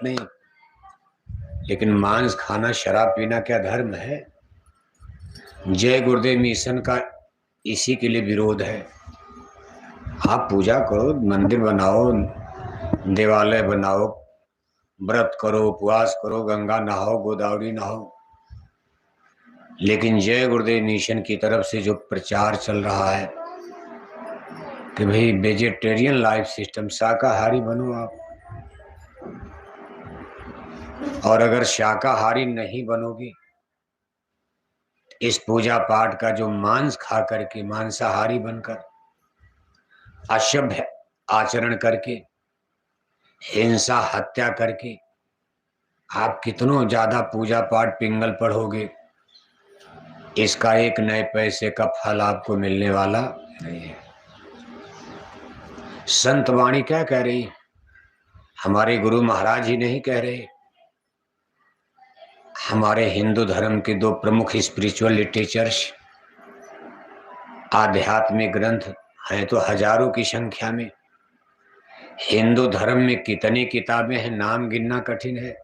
नहीं, लेकिन मांस खाना, शराब पीना क्या धर्म है? जय गुरुदेव मिशन का इसी के लिए विरोध है। आप पूजा करो, मंदिर बनाओ, देवालय बनाओ, व्रत करो, उपवास करो, गंगा नहाओ, गोदावरी नहाओ, लेकिन जय गुरुदेव मिशन की तरफ से जो प्रचार चल रहा है कि भाई वेजिटेरियन लाइफ सिस्टम, शाकाहारी बनो आप, और अगर शाकाहारी नहीं बनोगे, इस पूजा पाठ का जो मांस खा करके, मांसाहारी बनकर, अशुभ आचरण करके, हिंसा हत्या करके आप कितनों ज्यादा पूजा पाठ पिंगल पढ़ोगे, इसका एक नए पैसे का फल आपको मिलने वाला नहीं है। संत वाणी क्या कह रही? हमारे गुरु महाराज ही नहीं कह रहे, हमारे हिंदू धर्म के दो प्रमुख स्पिरिचुअल लिटरेचर्स, आध्यात्मिक ग्रंथ हैं तो हजारों की संख्या में। हिंदू धर्म में कितनी किताबें हैं, नाम गिनना कठिन है,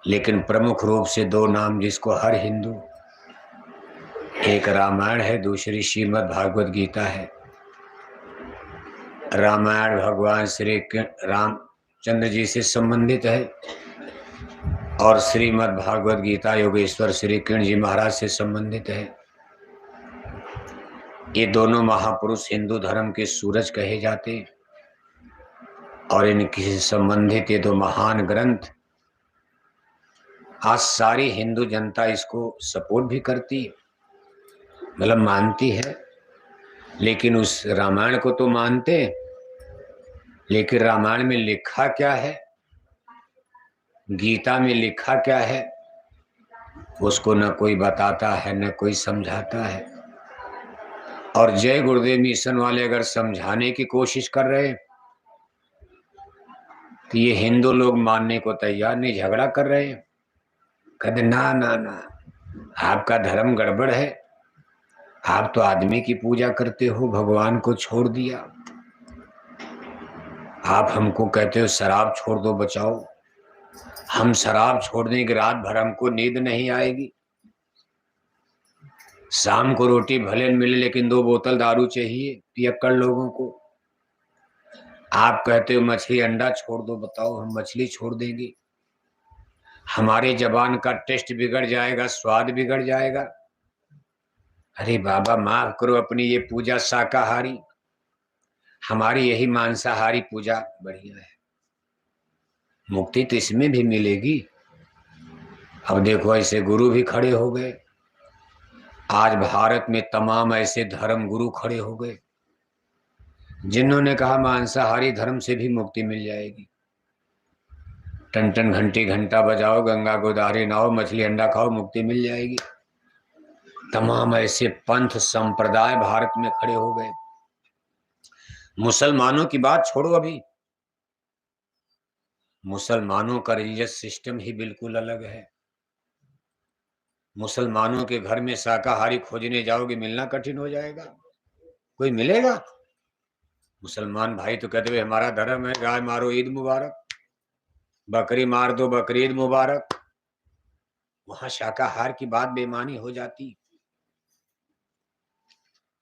लेकिन प्रमुख रूप से दो नाम जिसको हर हिंदू, एक रामायण है, दूसरी श्रीमद् भागवत गीता है। रामायण भगवान श्री रामचंद्र जी से संबंधित है और श्रीमद् भागवत गीता योगेश्वर श्री कृष्ण जी महाराज से संबंधित है। ये दोनों महापुरुष हिंदू धर्म के सूरज कहे जाते, और इनकी से संबंधित ये दो महान ग्रंथ, आज सारी हिंदू जनता इसको सपोर्ट भी करती है, मतलब मानती है, लेकिन उस रामायण को तो मानते, लेकिन रामायण में लिखा क्या है, गीता में लिखा क्या है, उसको न कोई बताता है न कोई समझाता है। और जय गुरुदेव मिशन वाले अगर समझाने की कोशिश कर रहे तो ये हिंदू लोग मानने को तैयार नहीं, झगड़ा कर रहे हैं, कहते ना ना ना, आपका धर्म गड़बड़ है, आप तो आदमी की पूजा करते हो, भगवान को छोड़ दिया, आप हमको कहते हो शराब छोड़ दो, बचाओ, हम शराब छोड़ने की रात भर हमको नींद नहीं आएगी, शाम को रोटी भले मिले लेकिन 2 बोतल दारू चाहिए पियक्कड़ लोगों को। आप कहते हो मछली अंडा छोड़ दो, बताओ हम मछली छोड़ देंगे, हमारे जबान का टेस्ट बिगड़ जाएगा, स्वाद बिगड़ जाएगा। अरे बाबा माफ करो, अपनी ये पूजा शाकाहारी, हमारी यही मांसाहारी पूजा बढ़िया है, मुक्ति तो इसमें भी मिलेगी। अब देखो ऐसे गुरु भी खड़े हो गए, आज भारत में तमाम ऐसे धर्म गुरु खड़े हो गए जिन्होंने कहा मांसाहारी धर्म से भी मुक्ति मिल जाएगी, टन टन घंटी घंटा बजाओ, गंगा गोदावरी नहाओ, मछली अंडा खाओ, मुक्ति मिल जाएगी। तमाम ऐसे पंथ संप्रदाय भारत में खड़े हो गए। मुसलमानों की बात छोड़ो, अभी मुसलमानों का रिलीजियस सिस्टम ही बिल्कुल अलग है। मुसलमानों के घर में शाकाहारी खोजने जाओगे, मिलना कठिन हो जाएगा, कोई मिलेगा? मुसलमान भाई तो कहते हुए हमारा धर्म है, गाय मारो ईद मुबारक, बकरी मार दो बकरीद मुबारक, वहां शाकाहार की बात बेईमानी हो जाती।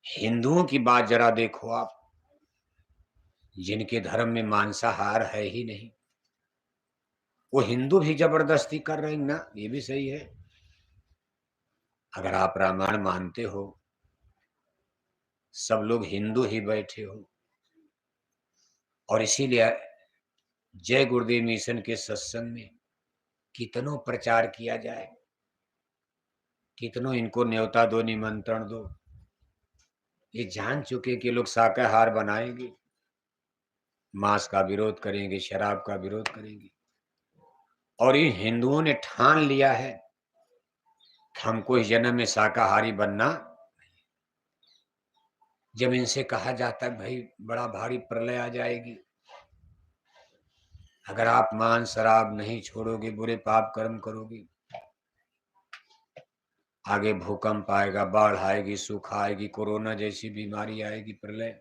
हिंदुओं की बात जरा देखो आप, जिनके धर्म में मांसाहार है ही नहीं, वो हिंदू भी जबरदस्ती कर रहे हैं ना, ये भी सही है। अगर आप रामायण मानते हो, सब लोग हिंदू ही बैठे हो, और इसीलिए जय गुरुदेव मिशन के सत्संग में कितनों प्रचार किया जाए, कितनों इनको न्योता दो, निमंत्रण दो, ये जान चुके कि लोग शाकाहार बनाएंगे, मांस का विरोध करेंगे, शराब का विरोध करेंगे, और इन हिंदुओं ने ठान लिया है कि हमको इस जन्म में शाकाहारी बनना। जब इनसे कहा जाता है भाई बड़ा भारी प्रलय आ जाएगी, अगर आप मांस शराब नहीं छोड़ोगे, बुरे पाप कर्म करोगे, आगे भूकंप आएगा, बाढ़ आएगी, सूखा आएगी, कोरोना जैसी बीमारी आएगी, प्रलय,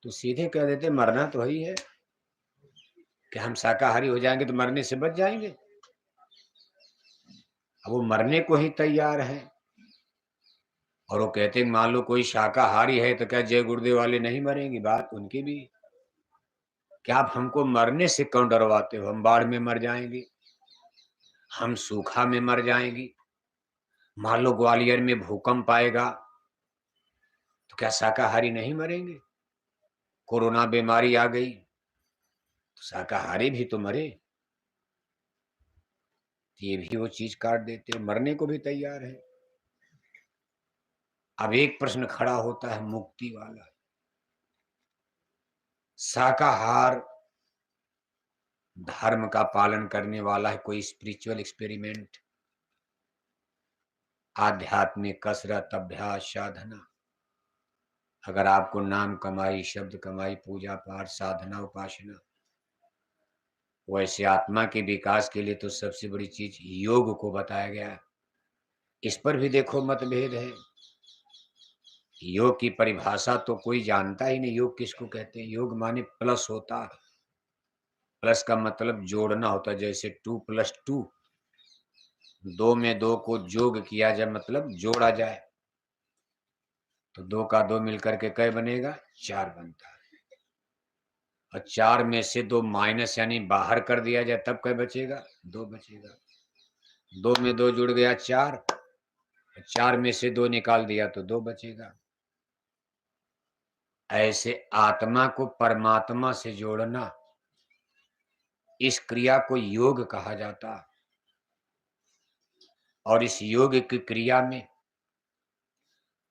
तो सीधे कह देते मरना तो ही है, क्या हम शाकाहारी हो जाएंगे तो मरने से बच जाएंगे? अब वो मरने को ही तैयार हैं। और वो कहते हैं मान लो कोई शाकाहारी है तो क्या जय गुरुदेव वाले नहीं मरेंगे? बात उनकी भी। क्या आप हमको मरने से क्यों डरवाते हो? हम बाढ़ में मर जाएंगे, हम सूखा में मर जाएंगी, मान लो ग्वालियर में भूकंप आएगा तो क्या शाकाहारी नहीं मरेंगे? कोरोना बीमारी आ गई तो शाकाहारी भी तो मरे। ये भी वो चीज काट देते हो, मरने को भी तैयार है। अब एक प्रश्न खड़ा होता है मुक्ति वाला। शाकाहार धर्म का पालन करने वाला है, कोई स्पिरिचुअल एक्सपेरिमेंट, आध्यात्मिक कसरत, अभ्यास, साधना। अगर आपको नाम कमाई, शब्द कमाई, पूजा पाठ, साधना, उपासना, वैसे आत्मा के विकास के लिए तो सबसे बड़ी चीज योग को बताया गया है। इस पर भी देखो मतभेद है। योग की परिभाषा तो कोई जानता ही नहीं, योग किसको कहते हैं? योग माने प्लस होता है। प्लस का मतलब जोड़ना होता है, जैसे 2+2, 2 में 2 को जोग किया जाए, मतलब जोड़ा जाए, तो 2 का 2 मिलकर के कै बनेगा? 4 बनता है। और 4 में से 2 माइनस यानी बाहर कर दिया जाए तब कै बचेगा? 2 बचेगा। 2 में 2 जुड़ गया 4, 4 में से 2 निकाल दिया तो 2 बचेगा। ऐसे आत्मा को परमात्मा से जोड़ना, इस क्रिया को योग कहा जाता। और इस योग की क्रिया में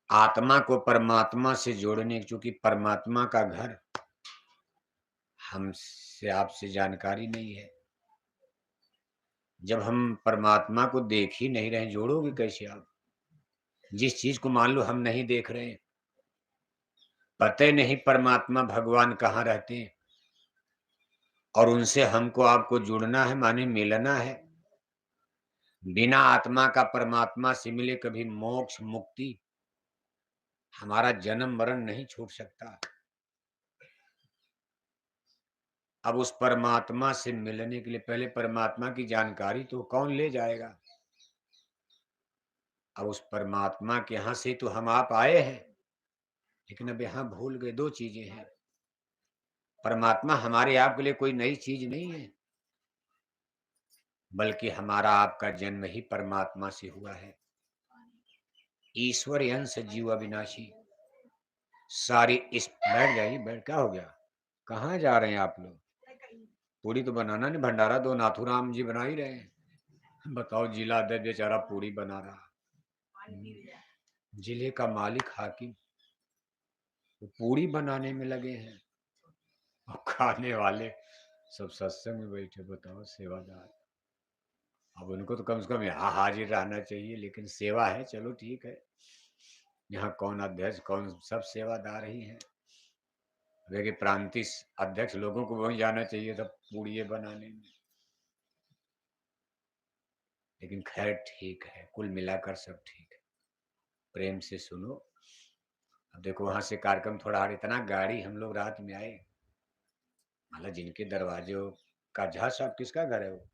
आत्मा को परमात्मा से जोड़ने, चूंकि परमात्मा का घर हमसे आपसे जानकारी नहीं है। जब हम परमात्मा को देख ही नहीं रहे, जोड़ोगे कैसे आप? जिस चीज को मान लो हम नहीं देख रहे हैं, पता ही नहीं परमात्मा भगवान कहाँ रहते हैं, और उनसे हमको आपको जुड़ना है माने मिलना है। बिना आत्मा का परमात्मा से मिले कभी मोक्ष मुक्ति, हमारा जन्म मरण नहीं छूट सकता। अब उस परमात्मा से मिलने के लिए पहले परमात्मा की जानकारी तो कौन ले जाएगा? अब उस परमात्मा के यहाँ से तो हम आप आए हैं, लेकिन अब यहाँ भूल गए। 2 चीजें हैं। परमात्मा हमारे आपके लिए कोई नई चीज नहीं है, बल्कि हमारा आपका जन्म ही परमात्मा से हुआ है। ईश्वर अंश जीव अविनाशी। सारी इस बैठ जाइए, बैठ। क्या हो गया? कहाँ जा रहे हैं आप लोग? पूरी तो बनाना नहीं, भंडारा तो नाथुराम जी बना ही रहे हैं। बताओ, जिला अध्यक्ष बेचारा पूरी बना रहा। जिले का मालिक हाकिम वो पूरी बनाने में लगे हैं, और खाने वाले सब सत्संग में बैठे। बताओ, सेवादार। अब उनको तो कम से कम यहाँ हाजिर रहना चाहिए, लेकिन सेवा है, चलो ठीक है। यहाँ कौन अध्यक्ष, कौन, सब सेवादार ही हैं। देखिए, प्रांतीय अध्यक्ष लोगों को वहीं जाना चाहिए सब पूड़िये बनाने में। लेकिन खैर ठीक है, कुल मिलाकर सब ठीक है। प्रेम से सुनो। अब देखो वहां से कार्यक्रम थोड़ा हट, इतना गाड़ी हम लोग रात में आए, मतलब जिनके दरवाजे का झा साहब, किसका घर है वो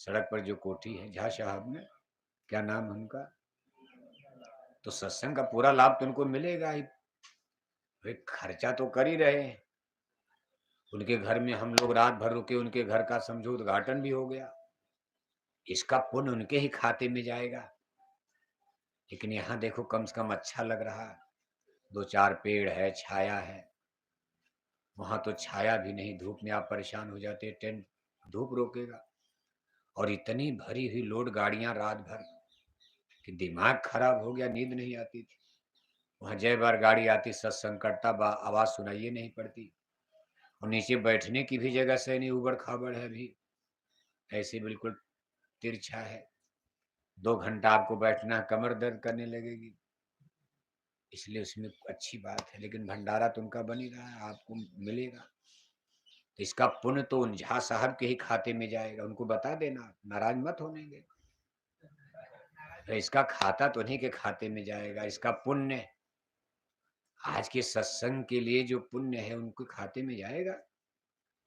सड़क पर जो कोठी है, झा साहब में, क्या नाम है उनका? तो सत्संग का पूरा लाभ तो उनको मिलेगा ही। वे खर्चा तो कर ही रहे हैं। उनके घर में हम लोग रात भर रुके, उनके घर का समझो उद्घाटन भी हो गया। इसका पुण्य उनके ही खाते में जाएगा। लेकिन यहाँ देखो, कम से कम अच्छा लग रहा है। 2-4 पेड़ है, छाया है। वहां तो छाया भी नहीं, धूप में आप परेशान हो जाते। टेंट धूप रोकेगा। और इतनी भरी हुई लोड गाड़ियां रात भर कि दिमाग खराब हो गया, नींद नहीं आती थी। वहां जय बार गाड़ी आती, सत्संग करता, आवाज सुनाइए नहीं पड़ती। और नीचे बैठने की भी जगह सही नहीं, उबड़ खाबड़ है भी, ऐसे बिल्कुल तिरछा है। 2 घंटा आपको बैठना है, कमर दर्द करने लगेगी। इसलिए उसमें अच्छी बात है, लेकिन भंडारा तो उनका बन ही रहा है, आपको मिलेगा। तो इसका पुण्य तो उन झा साहब के ही खाते में जाएगा। उनको बता देना, नाराज मत होने। तो इसका खाता तो उन्हीं के खाते में जाएगा। इसका पुण्य आज के सत्संग के लिए जो पुण्य है उनके खाते में जाएगा।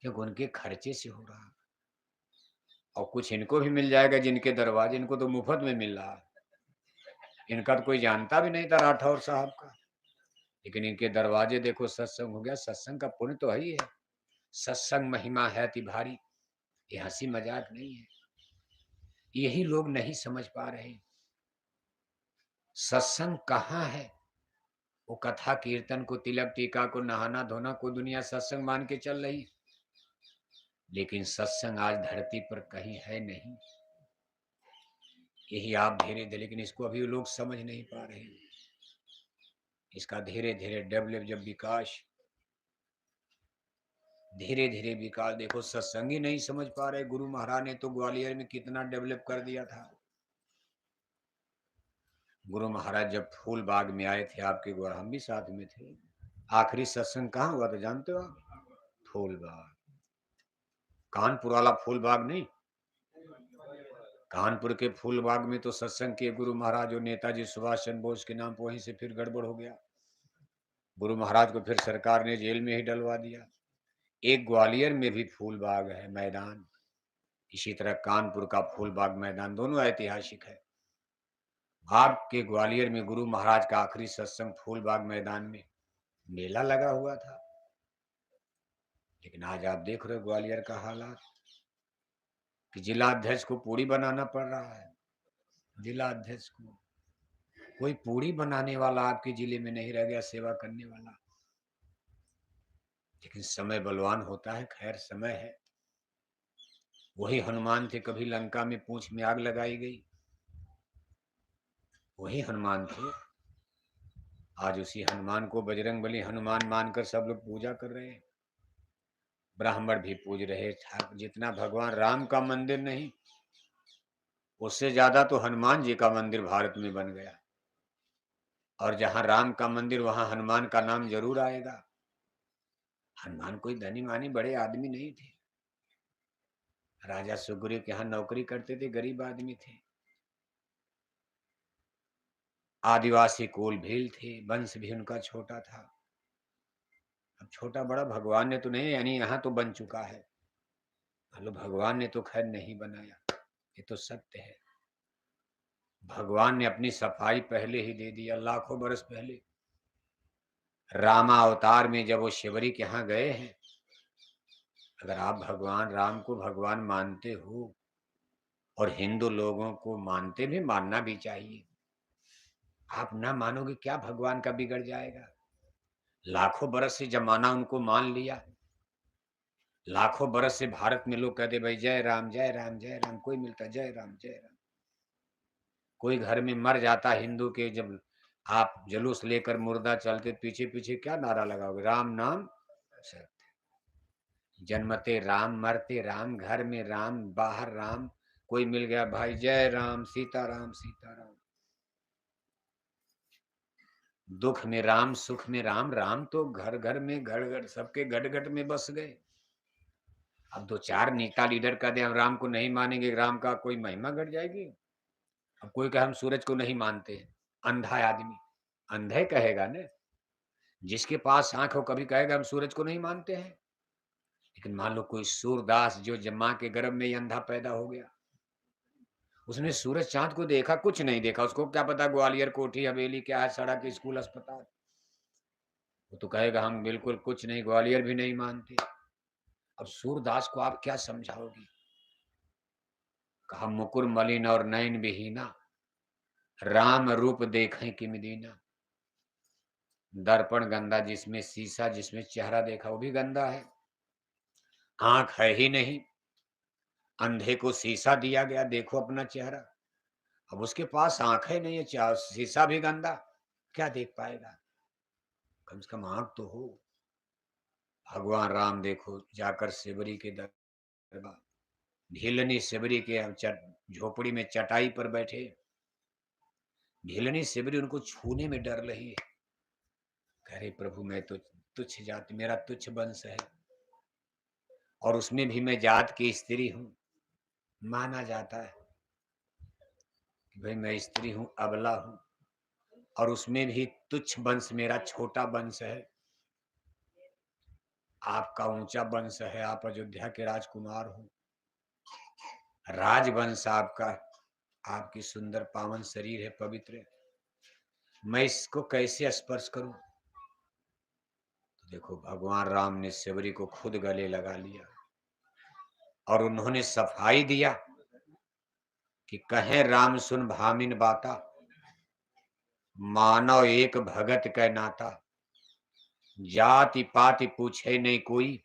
क्योंकि उनके खर्चे से हो रहा। और कुछ इनको भी मिल जाएगा जिनके दरवाजे, इनको तो मुफ्त में मिल रहा। इनका तो कोई जानता भी नहीं था राठौर साहब का, लेकिन इनके दरवाजे देखो, सत्संग हो गया। सत्संग का पुण्य तो है ही है। सत्संग महिमा है ति भारी, ये हंसी मजाक नहीं है। यही लोग नहीं समझ पा रहे। सत्संग कहाँ है? वो कथा कीर्तन को, तिलक टीका को, नहाना धोना को दुनिया सत्संग मान के चल रही, लेकिन सत्संग आज धरती पर कहीं है नहीं। यही आप धीरे धीरे, लेकिन इसको अभी लोग समझ नहीं पा रहे। इसका धीरे धीरे डेवलप, जब विकास, धीरे धीरे विकास देखो, सत्संग ही नहीं समझ पा रहे। गुरु महाराज ने तो ग्वालियर में कितना डेवलप कर दिया था। गुरु महाराज जब फूल बाग में आए थे आपके ग्वालियर, हम भी साथ में थे। आखिरी सत्संग कहाँ हुआ था जानते हो आप? फूल बाग, कानपुर वाला फूल बाग नहीं, कानपुर के फूल बाग में तो सत्संग किए गुरु महाराज और नेताजी सुभाष चंद्र बोस के नाम पर। वहीं से फिर गड़बड़ हो गया, गुरु महाराज को फिर सरकार ने जेल में ही डलवा दिया। एक ग्वालियर में भी फूल बाग है मैदान, इसी तरह कानपुर का फूल बाग मैदान, दोनों ऐतिहासिक है। आपके ग्वालियर में गुरु महाराज का आखिरी सत्संग फूल बाग मैदान में मेला लगा हुआ था। लेकिन आज आप देख रहे हो ग्वालियर का हालात, कि जिला अध्यक्ष को पूड़ी बनाना पड़ रहा है। जिला अध्यक्ष को कोई पूड़ी बनाने वाला आपके जिले में नहीं रह गया, सेवा करने वाला। लेकिन समय बलवान होता है, खैर समय है। वही हनुमान थे, कभी लंका में पूंछ में आग लगाई गई, वही हनुमान थे। आज उसी हनुमान को बजरंग बली हनुमान मानकर सब लोग पूजा कर रहे हैं। ब्राह्मण भी पूज रहे था। जितना भगवान राम का मंदिर नहीं, उससे ज्यादा तो हनुमान जी का मंदिर भारत में बन गया। और जहां राम का मंदिर, वहां हनुमान का नाम जरूर आएगा। हनुमान कोई धनी मानी बड़े आदमी नहीं थे। राजा सुग्रीव के यहाँ नौकरी करते थे, गरीब आदमी थे। आदिवासी कुल भील थे, वंश भी उनका छोटा था। अब छोटा बड़ा भगवान ने तो नहीं, यानी यहाँ तो बन चुका है। हेलो, भगवान ने तो खैर नहीं बनाया, ये तो सत्य है। भगवान ने अपनी सफाई पहले ही दे दिया, लाखों बरस पहले। रामा अवतार में जब वो शिवरी के यहाँ गए हैं, अगर आप भगवान राम को भगवान मानते हो, और हिंदू लोगों को मानते भी, मानना भी चाहिए, आप ना मानोगे क्या भगवान का बिगड़ जाएगा? लाखों बरस से जमाना उनको मान लिया। लाखों बरस से भारत में लोग कहते भाई जय राम जय राम जय राम, कोई मिलता जय राम जय राम। कोई घर में मर जाता हिंदू के, जब आप जुलूस लेकर मुर्दा चलते, पीछे पीछे क्या नारा लगाओगे? राम नाम सत्य। जन्मते राम, मरते राम, घर में राम, बाहर राम। कोई मिल गया भाई जय राम सीताराम सीताराम। दुख में राम, सुख में राम। राम तो घर घर में, घर घर सबके घट घट में बस गए। अब दो चार नेता लीडर कहते हैं हम राम को नहीं मानेंगे, राम का कोई महिमा घट जाएगी। अब कोई कहे हम सूरज को नहीं मानते, अंधा आदमी, अंधे कहेगा ना। जिसके पास आंख हो कभी कहेगा हम सूरज को नहीं मानते हैं। लेकिन मान लो कोई सूरदास जो मां के गर्भ में ही अंधा पैदा हो गया, उसने सूरज चांद को देखा? कुछ नहीं देखा। उसको क्या पता ग्वालियर कोठी हवेली क्या है, सड़क स्कूल अस्पताल। वो तो कहेगा हम बिल्कुल कुछ नहीं, ग्वालियर भी नहीं मानते। अब सूरदास को आप क्या समझाओगे? कहा मुकुर मलिन और नयन विहीना, राम रूप देखें कि मदीना। दर्पण गंदा, जिसमें शीशा, जिसमें चेहरा देखा वो भी गंदा है। आंख है ही नहीं, अंधे को शीशा दिया गया, देखो अपना चेहरा। अब उसके पास आंखें नहीं है, शीशा भी गंदा, क्या देख पाएगा? कम से कम आंख तो हो। भगवान राम देखो जाकर शिवरी के दरबार, ढीलनी शिवरी के झोपड़ी में चटाई पर बैठे। ढीलनी शिवरी उनको छूने में डर रही है। कह रहे प्रभु मैं तो तुच्छ जाति, मेरा तुच्छ वंश है, और उसमें भी मैं जात की स्त्री हूं। माना जाता है कि भाई मैं स्त्री हूं, अबला हूं, और उसमें भी तुच्छ वंश, मेरा छोटा वंश है। आपका ऊंचा वंश है, आप अयोध्या के राजकुमार हो, राजवंश आपका, आपकी सुंदर पावन शरीर है, पवित्र है, मैं इसको कैसे स्पर्श करूं? तो देखो भगवान राम ने शबरी को खुद गले लगा लिया और उन्होंने सफाई दिया कि कहें राम सुन भामिन बाता, मानव एक भगत कै नाता, जाति पाति पूछे नहीं कोई,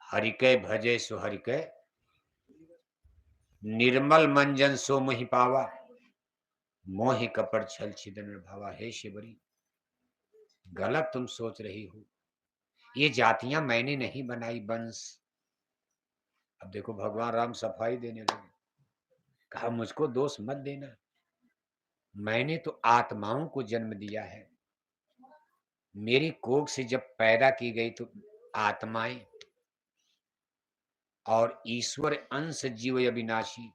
हरिकै भजे सो हरिकै, निर्मल मंजन सो मोहि पावा, मोहि कपट छल छिदन भावा। हे शिवरी, गलत तुम सोच रही हो, ये जातियां मैंने नहीं बनाई, वंश। अब देखो भगवान राम सफाई देने लगे, कहा मुझको दोष मत देना, मैंने तो आत्माओं को जन्म दिया है, मेरी कोख से जब पैदा की गई तो आत्माएं और ईश्वर अंश जीव अविनाशी,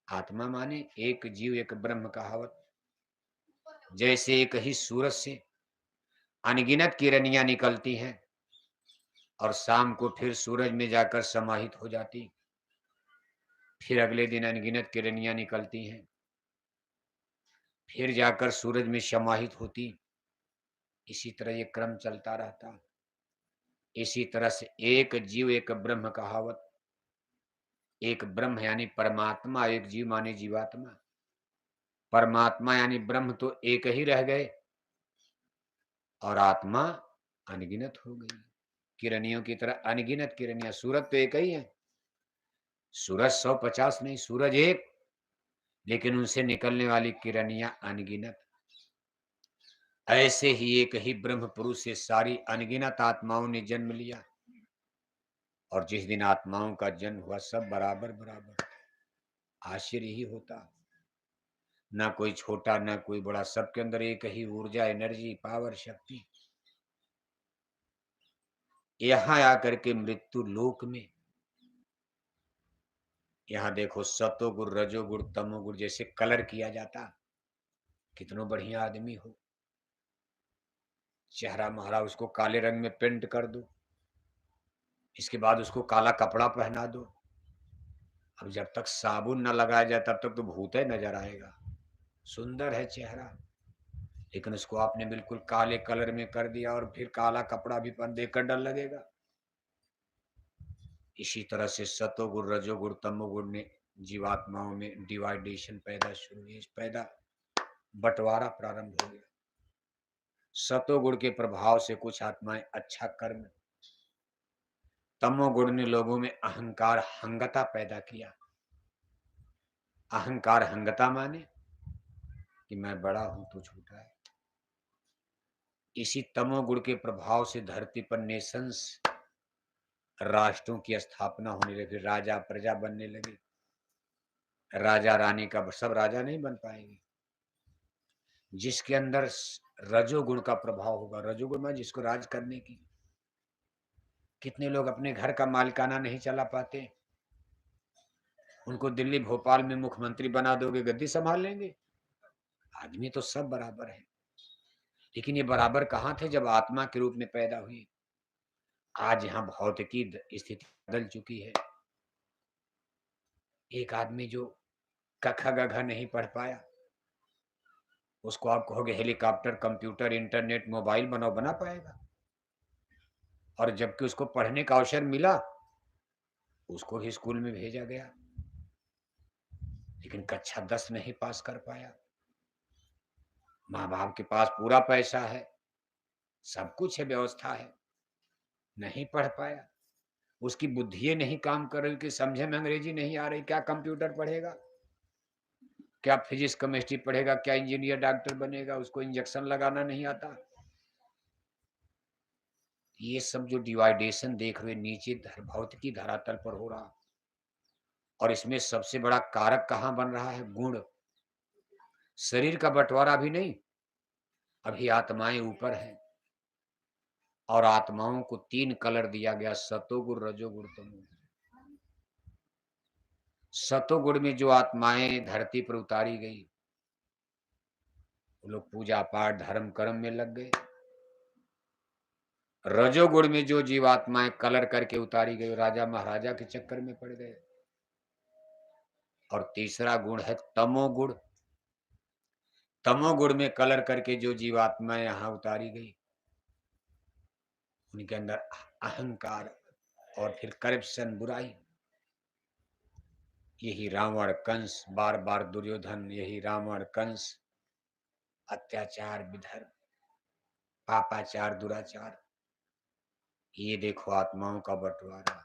आत्मा माने एक जीव एक ब्रह्म कहावत, जैसे एक ही सूरज से अनगिनत किरणियां निकलती हैं और शाम को फिर सूरज में जाकर समाहित हो जाती, फिर अगले दिन अनगिनत किरणियां निकलती हैं, फिर जाकर सूरज में समाहित होती, इसी तरह ये क्रम चलता रहता। इसी तरह से एक जीव एक ब्रह्म कहावत, एक ब्रह्म यानी परमात्मा, एक जीव माने जीवात्मा, परमात्मा यानी ब्रह्म तो एक ही रह गए और आत्मा अनगिनत हो गई, किरणियों की तरह अनगिनत किरणियां, सूरज तो एक ही है, सूरज 150 नहीं, सूरज एक, लेकिन उनसे निकलने वाली किरणियां अनगिनत। ऐसे ही एक ही ब्रह्म पुरुष से सारी अनगिनत आत्माओं ने जन्म लिया और जिस दिन आत्माओं का जन्म हुआ सब बराबर बराबर, आश्चर्य ही होता, ना कोई छोटा ना कोई बड़ा, सबके अंदर एक ही ऊर्जा, एनर्जी, पावर, शक्ति। यहां आकर के मृत्यु लोक में, यहां देखो सतोगुण रजोगुण तमोगुण जैसे कलर किया जाता, कितना बढ़िया आदमी हो, चेहरा महारा उसको काले रंग में पेंट कर दो, इसके बाद उसको काला कपड़ा पहना दो, अब जब तक साबुन न लगाया जाए तब तक तो भूत ही नजर आएगा, सुंदर है चेहरा, लेकिन उसको आपने बिल्कुल काले कलर में कर दिया और फिर काला कपड़ा भी पहन, देखकर डर लगेगा। इसी तरह से सतोगुण रजोगुण तमोगुण ने जीवात्माओं में डिवाइडेशन शुरू हुई, पैदा बंटवारा प्रारंभ हो गया। सतोगुण के प्रभाव से कुछ आत्माएं अच्छा कर्म, तमोगुण ने लोगों में अहंकार हंगता पैदा किया। अहंकार हंगता माने कि मैं बड़ा हूं तू छोटा है। इसी तमोगुण के प्रभाव से धरती पर नेशंस, राष्ट्रों की स्थापना होने लगी, राजा प्रजा बनने लगे, राजा रानी का, सब राजा नहीं बन पाएंगे, जिसके अंदर रजोगुण का प्रभाव होगा, रजोगुण में जिसको राज करने की, कितने लोग अपने घर का मालिकाना नहीं चला पाते, उनको दिल्ली भोपाल में मुख्यमंत्री बना दोगे, गद्दी संभाल लेंगे? आदमी तो सब बराबर है, लेकिन ये बराबर कहाँ थे जब आत्मा के रूप में पैदा हुई। आज यहाँ भौतिकी स्थिति बदल चुकी है। एक आदमी जो कखा गघा नहीं पढ़ पाया, उसको आप कहोगे हेलीकॉप्टर, कंप्यूटर, इंटरनेट, मोबाइल बनाओ, बना पाएगा? और जबकि उसको पढ़ने का अवसर मिला, उसको भी स्कूल में भेजा गया, लेकिन कक्षा 10 नहीं पास कर पाया। माँ बाप के पास पूरा पैसा है, सब कुछ है, व्यवस्था है, नहीं पढ़ पाया, उसकी बुद्धि नहीं काम कर रही कि समझे में अंग्रेजी नहीं आ रही, क्या कंप्यूटर पढ़ेगा, क्या फिजिक्स केमिस्ट्री पढ़ेगा, क्या इंजीनियर डॉक्टर बनेगा, उसको इंजेक्शन लगाना नहीं आता। ये सब जो डिवाइडेशन देख रहे नीचे भौतिकी धरातल पर हो रहा, और इसमें सबसे बड़ा कारक कहां बन रहा है? गुण। शरीर का बंटवारा भी नहीं, अभी आत्माएं ऊपर हैं और आत्माओं को 3 कलर दिया गया, सतोगुण रजोगुण तमोगुण। सतोगुण में जो आत्माएं धरती पर उतारी गई, वो लोग पूजा पाठ धर्म कर्म में लग गए, रजोगुण में जो जीवात्माएं कलर करके उतारी गई, राजा महाराजा के चक्कर में पड़ गए। और तीसरा गुण है तमोगुण। तमोगुण में कलर करके जो जीवात्माएं यहाँ उतारी गई, उनके अंदर अहंकार और फिर करप्शन, बुराई। यही रावण कंस, बार बार दुर्योधन, यही रावण कंस, अत्याचार, विधर्म, पापाचार, दुराचार। ये देखो आत्माओं का बंटवारा।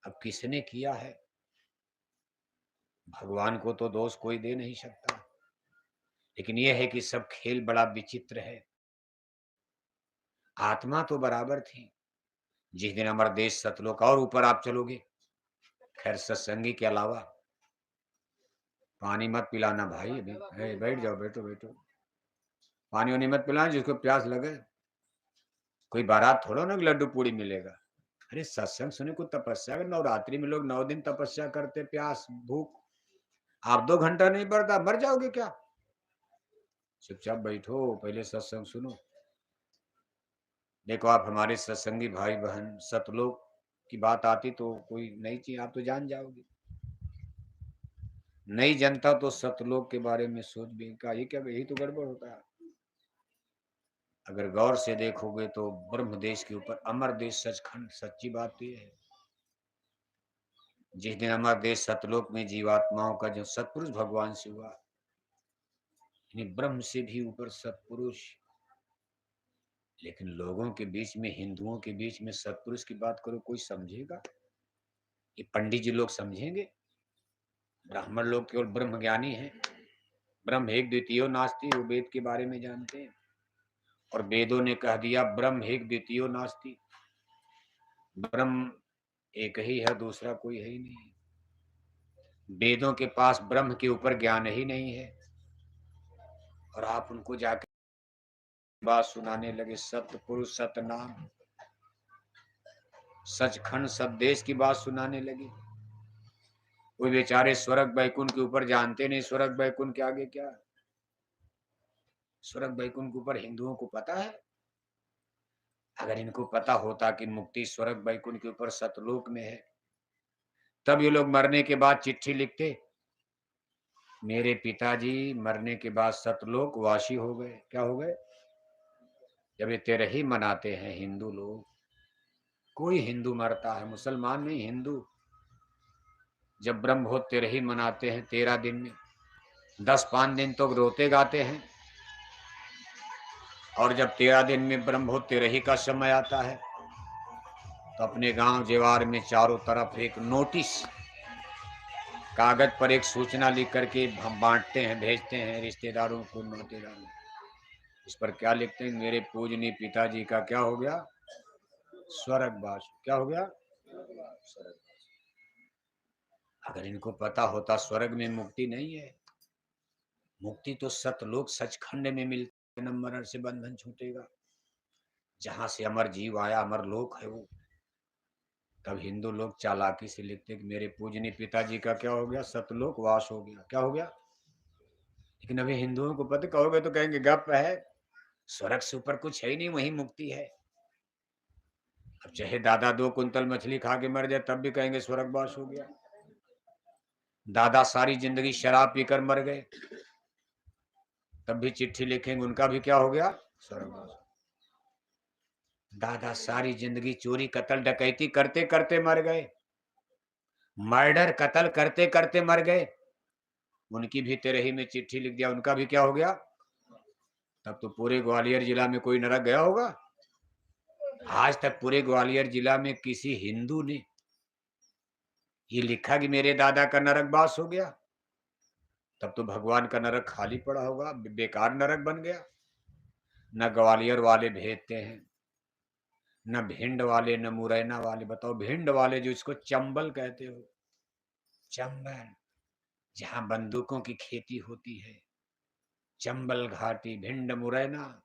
अब किसने किया है? भगवान को तो दोष कोई दे नहीं सकता, लेकिन यह है कि सब खेल बड़ा विचित्र है। आत्मा तो बराबर थी। जिस दिन हमारा देश सतलोक, और ऊपर आप चलोगे, खैर सत्संगी के अलावा पानी मत पिलाना भाई, अभी बैठ जाओ, बैठो बैठो, पानी वानी मत पिलाना, जिसको प्यास लगे। कोई बारात थोड़ा ना लड्डू पूड़ी मिलेगा। अरे सत्संग सुने को तपस्या कर। नवरात्रि में लोग 9 दिन तपस्या करते, प्यास भूख। आप 2 घंटा नहीं बढ़ता, मर जाओगे क्या? चुपचाप बैठो, पहले सत्संग सुनो। देखो आप हमारे सत्संगी भाई बहन, सतलोक की बात आती तो कोई नई चीज आप तो जान जाओगे। नई जनता तो सतलोक के बारे में सोच भी का, ये क्या, यही तो गड़बड़ होता है। अगर गौर से देखोगे तो ब्रह्म देश के ऊपर अमर देश सचखंड, सच्ची बात तो ये है। जिस दिन अमर देश सतलोक में जीवात्माओं का जो सत्पुरुष भगवान से हुआ, यानी ब्रह्म से भी ऊपर सत्पुरुष। लेकिन लोगों के बीच में, हिंदुओं के बीच में सत्पुरुष की बात करो, कोई समझेगा? ये पंडित जी लोग समझेंगे? ब्राह्मण लोग केवल ब्रह्म ज्ञानी हैं। ब्रह्म एक द्वितीयो नास्ति, वो वेद के बारे में जानते हैं, और वेदों ने कह दिया ब्रह्म एक द्वितीयो नास्ति। ब्रह्म एक ही है, दूसरा कोई है ही नहीं। वेदों के पास ब्रह्म के ऊपर ज्ञान ही नहीं है, और आप उनको जाकर बात सुनाने लगे, सत्य पुरुष, सत्य नाम, सचखंड सतदेश की बात सुनाने लगे। वो बेचारे स्वर्ग बैकुंठ के ऊपर जानते नहीं, स्वर्ग बैकुंठ के आगे क्या। स्वर्ग बैकुंठ के ऊपर हिंदुओं को पता है? अगर इनको पता होता कि मुक्ति स्वर्ग बैकुंठ के ऊपर सतलोक में है, तब ये लोग मरने के बाद चिट्ठी लिखते, मेरे पिताजी मरने के बाद सतलोक वासी हो गए। क्या हो गए? जब ये तेरही मनाते हैं हिंदू लोग, कोई हिंदू मरता है, मुसलमान नहीं, हिंदू, जब ब्रह्मोत्सव तेरही मनाते हैं 13 दिन में, 10 5 दिन तो रोते गाते हैं, और जब 13 दिन में ब्रह्मोत्सव तेरही का समय आता है, तो अपने गांव जेवार में चारों तरफ एक नोटिस, कागज पर एक सूचना लिख करके हम बांटते हैं, भेजते हैं रिश्तेदारों को, नातेदारों। इस पर क्या लिखते हैं? मेरे पूजनीय पिताजी का क्या हो गया? स्वर्गवास। क्या हो गया? स्वर्गवास। अगर इनको पता होता स्वर्ग में मुक्ति नहीं है, मुक्ति तो सतलोक सचखंड में मिलती, जन्म मरण से बंधन छूटेगा, जहां से अमर जीव आया, अमर लोक है वो। तब हिंदू लोग चालाकी से लिखते कि मेरे पूजनीय पिताजी का क्या हो गया? सतलोक वास हो गया। क्या हो गया? लेकिन अभी हिंदुओं को पता, कहोगे तो कहेंगे गप है, स्वर्ग से ऊपर कुछ है ही नहीं, वही मुक्ति है। अब चाहे दादा 2 कुंतल मछली खा के मर जाए, तब भी कहेंगे स्वर्गवास हो गया। दादा सारी जिंदगी शराब पीकर मर गए, तब भी चिट्ठी लिखेंगे उनका भी क्या हो गया? स्वर्गवास। दादा सारी जिंदगी चोरी कत्ल डकैती करते करते मर गए, मर्डर कत्ल करते करते मर गए, उनकी भी तेरही में चिट्ठी लिख दिया, उनका भी क्या हो गया? तब तो पूरे ग्वालियर जिला में कोई नरक गया होगा? आज तक पूरे ग्वालियर जिला में किसी हिंदू ने ये लिखा कि मेरे दादा का नरकवास हो गया? तब तो भगवान का नरक खाली पड़ा होगा, बेकार नरक बन गया। न ग्वालियर वाले भेजते हैं, न भिंड वाले, न मुरैना वाले। बताओ, भिंड वाले जो इसको चंबल कहते हो, चंबल, जहां बंदूकों की खेती होती है, चंबल घाटी, भिंड, मुरैना,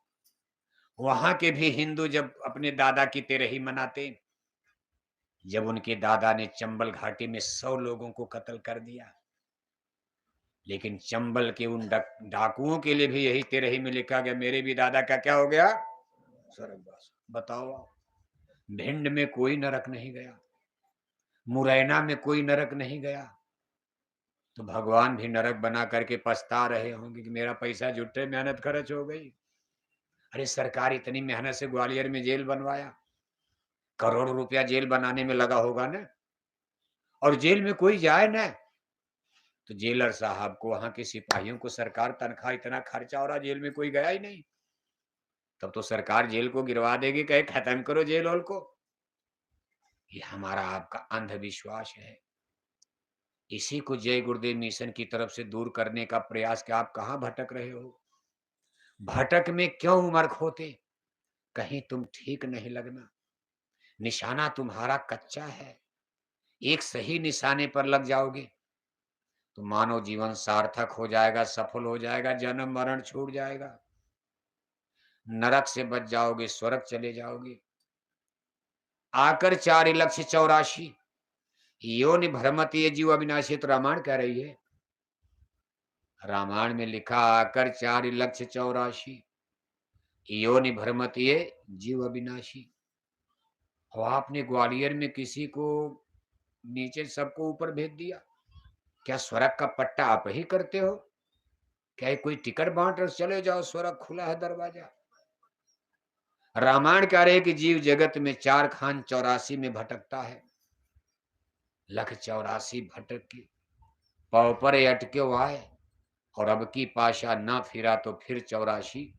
वहां के भी हिंदू जब अपने दादा की तेरही मनाते, जब उनके दादा ने चंबल घाटी में 100 लोगों को कत्ल कर दिया, लेकिन चंबल के उन डाकुओं के लिए भी यही तेरही में लिखा गया, मेरे भी दादा का क्या हो गया? स्वर्गवास। बताओ आप। भिंड में कोई नरक नहीं गया, मुरैना में कोई नरक नहीं गया, तो भगवान भी नरक बना करके पछता रहे होंगे कि मेरा पैसा झूठे मेहनत खर्च हो गई। अरे सरकार इतनी मेहनत से ग्वालियर में जेल बनवाया, करोड़ों रुपया जेल बनाने में लगा होगा ना, और जेल में कोई जाए ना, तो जेलर साहब को, वहां के सिपाहियों को सरकार तनख्वाह इतना खर्चा हो रहा, जेल में कोई गया ही नहीं। तब तो सरकार जेल को गिरवा देगी, कहे खत्म करो जेल होल को। ये हमारा आपका अंधविश्वास है। इसी को जय गुरुदेव मिशन की तरफ से दूर करने का प्रयास, कि आप कहां भटक रहे हो, भटक में क्यों उमर खोते, कहीं तुम ठीक नहीं लगना, निशाना तुम्हारा कच्चा है। एक सही निशाने पर लग जाओगे तो मानव जीवन सार्थक हो जाएगा, सफल हो जाएगा, जन्म मरण छूट जाएगा, नरक से बच जाओगे, स्वर्ग चले जाओगे। आकर 4,84,000 योनि भ्रमति ये जीव अविनाशी, तो रामायण कह रही है। रामायण में लिखा, आकर 4,84,000 योनि भ्रमति ये जीव अविनाशी। और आपने ग्वालियर में किसी को नीचे, सबको ऊपर भेज दिया। क्या स्वर्ग का पट्टा आप ही करते हो? क्या ये कोई टिकट बांट रहे, चले जाओ स्वर्ग खुला है दरवाजा? रामायण कह रहे कि जीव जगत में 4 खान 84 में भटकता है, लख 84 भटक के पौ पर अटके आए, और अब की पाशा ना फिरा तो फिर 84,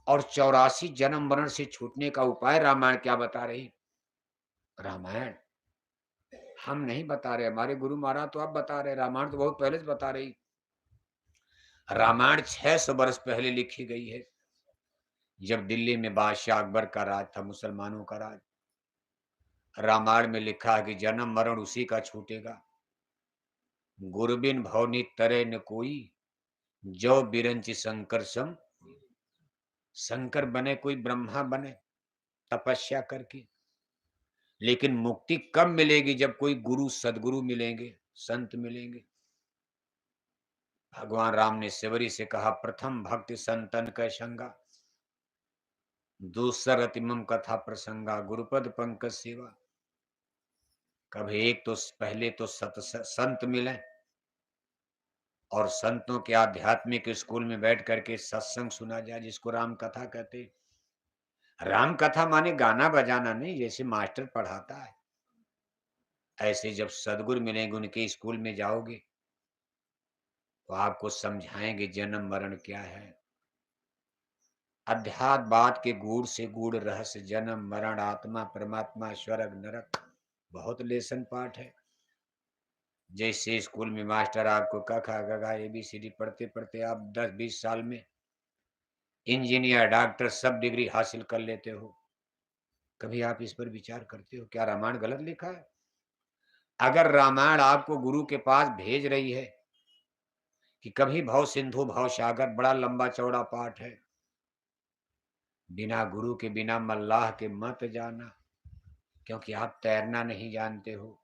और 84 जन्म मरण से छूटने का उपाय रामायण क्या बता रही? रामायण हम नहीं बता रहे, हमारे गुरु महाराज तो अब बता रहे, रामायण तो बहुत पहले से बता रही। रामायण 600 वर्ष पहले लिखी गई है, जब दिल्ली में बादशाह अकबर का राज था, मुसलमानों का राज। रामायण में लिखा है कि जन्म मरण उसी का छूटेगा, गुरबिन भवनी तरे न कोई, जो बिरंच शंकर सम। शंकर बने कोई ब्रह्मा बने तपस्या करके, लेकिन मुक्ति कब मिलेगी? जब कोई गुरु सदगुरु मिलेंगे, संत मिलेंगे। भगवान राम ने सेवरी से कहा, प्रथम भक्ति संतन का संगा, दूसर अतिमम कथा प्रसंगा, गुरुपद पंकज सेवा। कभी एक तो पहले तो संत मिले, और संतों के आध्यात्मिक स्कूल में बैठ करके सत्संग सुना जाए, जिसको राम कथा कहते। राम कथा माने गाना बजाना नहीं, जैसे मास्टर पढ़ाता है, ऐसे जब सदगुरु मिलेंगे, उनके स्कूल में जाओगे तो आपको समझाएंगे जन्म मरण क्या है। अध्यात्मवाद के गूढ़ से गूढ़ रहस्य, जन्म मरण, आत्मा परमात्मा, स्वर्ग नरक, बहुत लेसन पाठ है। जैसे स्कूल में मास्टर आपको क ख ग घ ABCD पढ़ते पढ़ते आप 10-20 साल में इंजीनियर, डॉक्टर सब डिग्री हासिल कर लेते हो। कभी आप इस पर विचार करते हो, क्या रामायण गलत लिखा है? अगर रामायण आपको गुरु के पास भेज रही है कि कभी भव सिंधु भव सागर, बड़ा लंबा चौड़ा पाठ है, बिना गुरु के, बिना मल्लाह के मत जाना, क्योंकि आप तैरना नहीं जानते हो,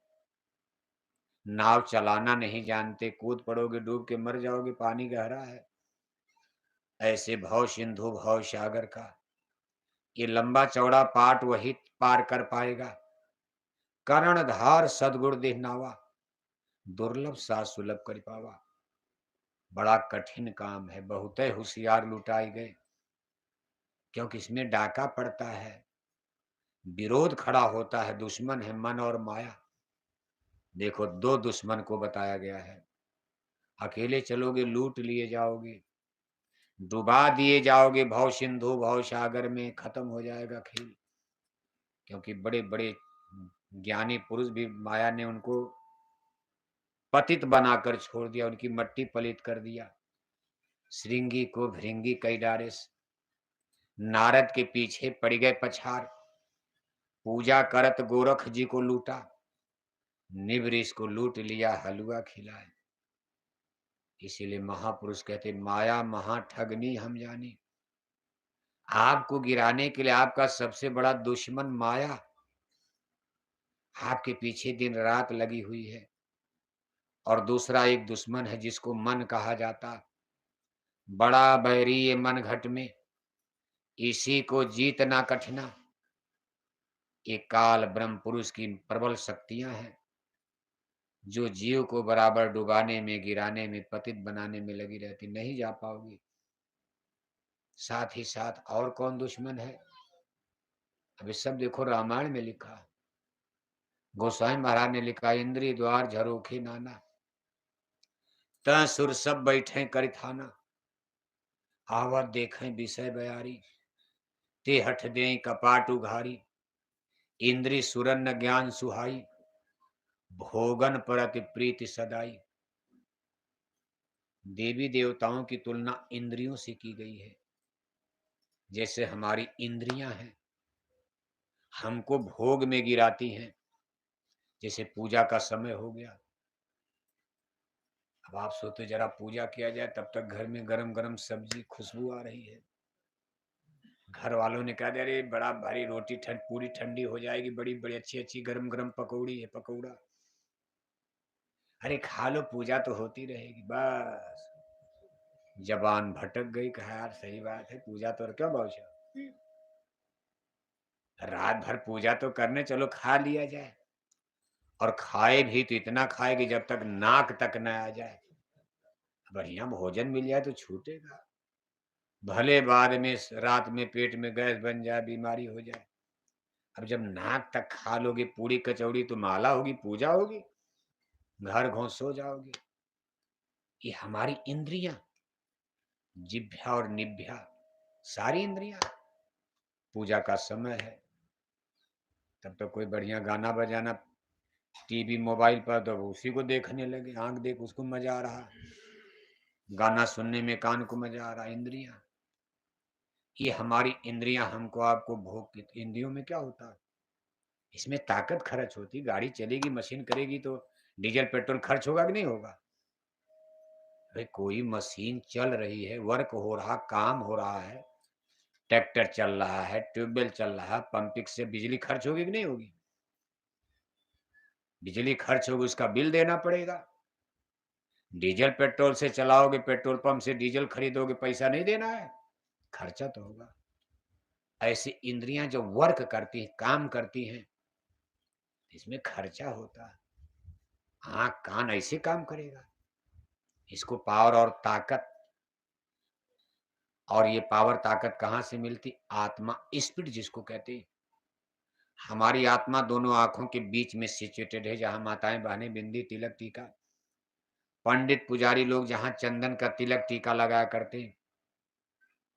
नाव चलाना नहीं जानते, कूद पड़ोगे, डूब के मर जाओगे, पानी गहरा है। ऐसे भव सिंधु भव सागर का ये लंबा चौड़ा पाठ वही पार कर पाएगा। कर्णधार सदगुरु देह नावा, दुर्लभ सा सुलभ कर पावा। बड़ा कठिन काम है, बहुत होशियार लुटाए गए, क्योंकि इसमें डाका पड़ता है, विरोध खड़ा होता है, दुश्मन है मन और माया। देखो, 2 दुश्मन को बताया गया है। अकेले चलोगे लूट लिए जाओगे, डुबा दिए जाओगे भव सिंधु भव सागर में, खत्म हो जाएगा खेल। क्योंकि बड़े बड़े ज्ञानी पुरुष भी माया ने उनको पतित बनाकर छोड़ दिया, उनकी मट्टी पलित कर दिया। श्रृंगी को भृंगी कई डारे, नारद के पीछे पड़ गए पछार, पूजा करत गोरख जी को लूटा, निवृष को लूट लिया हलवा खिलाए। इसीलिए महापुरुष कहते, माया महा ठगनी हम जानी। आपको गिराने के लिए आपका सबसे बड़ा दुश्मन माया आपके पीछे दिन रात लगी हुई है। और दूसरा एक दुश्मन है जिसको मन कहा जाता, बड़ा बैरी ये मन घट में, इसी को जीतना कठिना, ये काल ब्रह्म पुरुष की प्रबल शक्तियां हैं, जो जीव को बराबर डुबाने में, गिराने में, पतित बनाने में लगी रहती। नहीं जा पाओगी। साथ ही साथ और कौन दुश्मन है? अभी सब देखो, रामायण में लिखा, गोसाई महाराज ने लिखा, इंद्री द्वार झरोखे नाना, त सुर सब बैठे कर थाना, आवत देखें विषय बयारी, ते हठ दे कपाट उघारी, इंद्री सुरन ज्ञान सुहाई, भोगन परति प्रीति सदाई। देवी देवताओं की तुलना इंद्रियों से की गई है। जैसे हमारी इंद्रियां हैं, हमको भोग में गिराती हैं। जैसे पूजा का समय हो गया, अब आप सोते जरा पूजा किया जाए, तब तक घर में गरम गरम सब्जी खुशबू आ रही है। घर वालों ने कहा, अरे बड़ा भारी रोटी पूरी ठंडी हो जाएगी, बड़ी बड़ी अच्छी अच्छी गरम गरम पकौड़ी है, पकौड़ा, अरे खा लो, पूजा तो होती रहेगी। बस जबान भटक गई, कहा यार सही बात है, पूजा तो क्यों बाबूशाह, रात भर पूजा तो करने, चलो खा लिया जाए। और खाए भी तो इतना खाए कि जब तक नाक तक न आ जाए। बढ़िया भोजन मिल जाए तो छूटेगा, भले बाद में रात में पेट में गैस बन जाए, बीमारी हो जाए। अब जब नाक तक खा लोगे पूरी कचौड़ी, तो माला होगी, पूजा होगी, घर घोंस सो जाओगे। ये हमारी इंद्रियां, जिभ्या और निभ्या, सारी इंद्रियां। पूजा का समय है, तब तो कोई बढ़िया गाना बजाना टीवी मोबाइल पर, तो उसी को देखने लगे, आंख देख उसको मजा आ रहा, गाना सुनने में कान को मजा आ रहा। इंद्रियां, ये हमारी इंद्रियां हमको आपको भोग की। इंद्रियों में क्या होता है? इसमें ताकत खर्च होती। गाड़ी चलेगी, मशीन करेगी, तो डीजल पेट्रोल खर्च होगा कि नहीं होगा? भाई कोई मशीन चल रही है, वर्क हो रहा, काम हो रहा है, ट्रैक्टर चल रहा है, ट्यूबवेल चल रहा है, पंपिंग से बिजली खर्च होगी कि नहीं होगी? बिजली खर्च होगी, उसका बिल देना पड़ेगा। डीजल पेट्रोल से चलाओगे, पेट्रोल पंप से डीजल खरीदोगे, पैसा नहीं देना है, खर्चा तो होगा। ऐसी इंद्रियां जो वर्क करती हैं, काम करती हैं, इसमें खर्चा होता है। आंख कान ऐसे काम करेगा। इसको पावर और ताकत, और ये पावर ताकत कहाँ से मिलती? आत्मा, स्पिरिट जिसको कहते हैं। हमारी आत्मा दोनों आंखों के बीच में सिचुएटेड है, जहां माताएं बहनें बिंदी तिलक टीका, पंडित पुजारी लोग जहां चंदन का तिलक टीका लगाया करते हैं,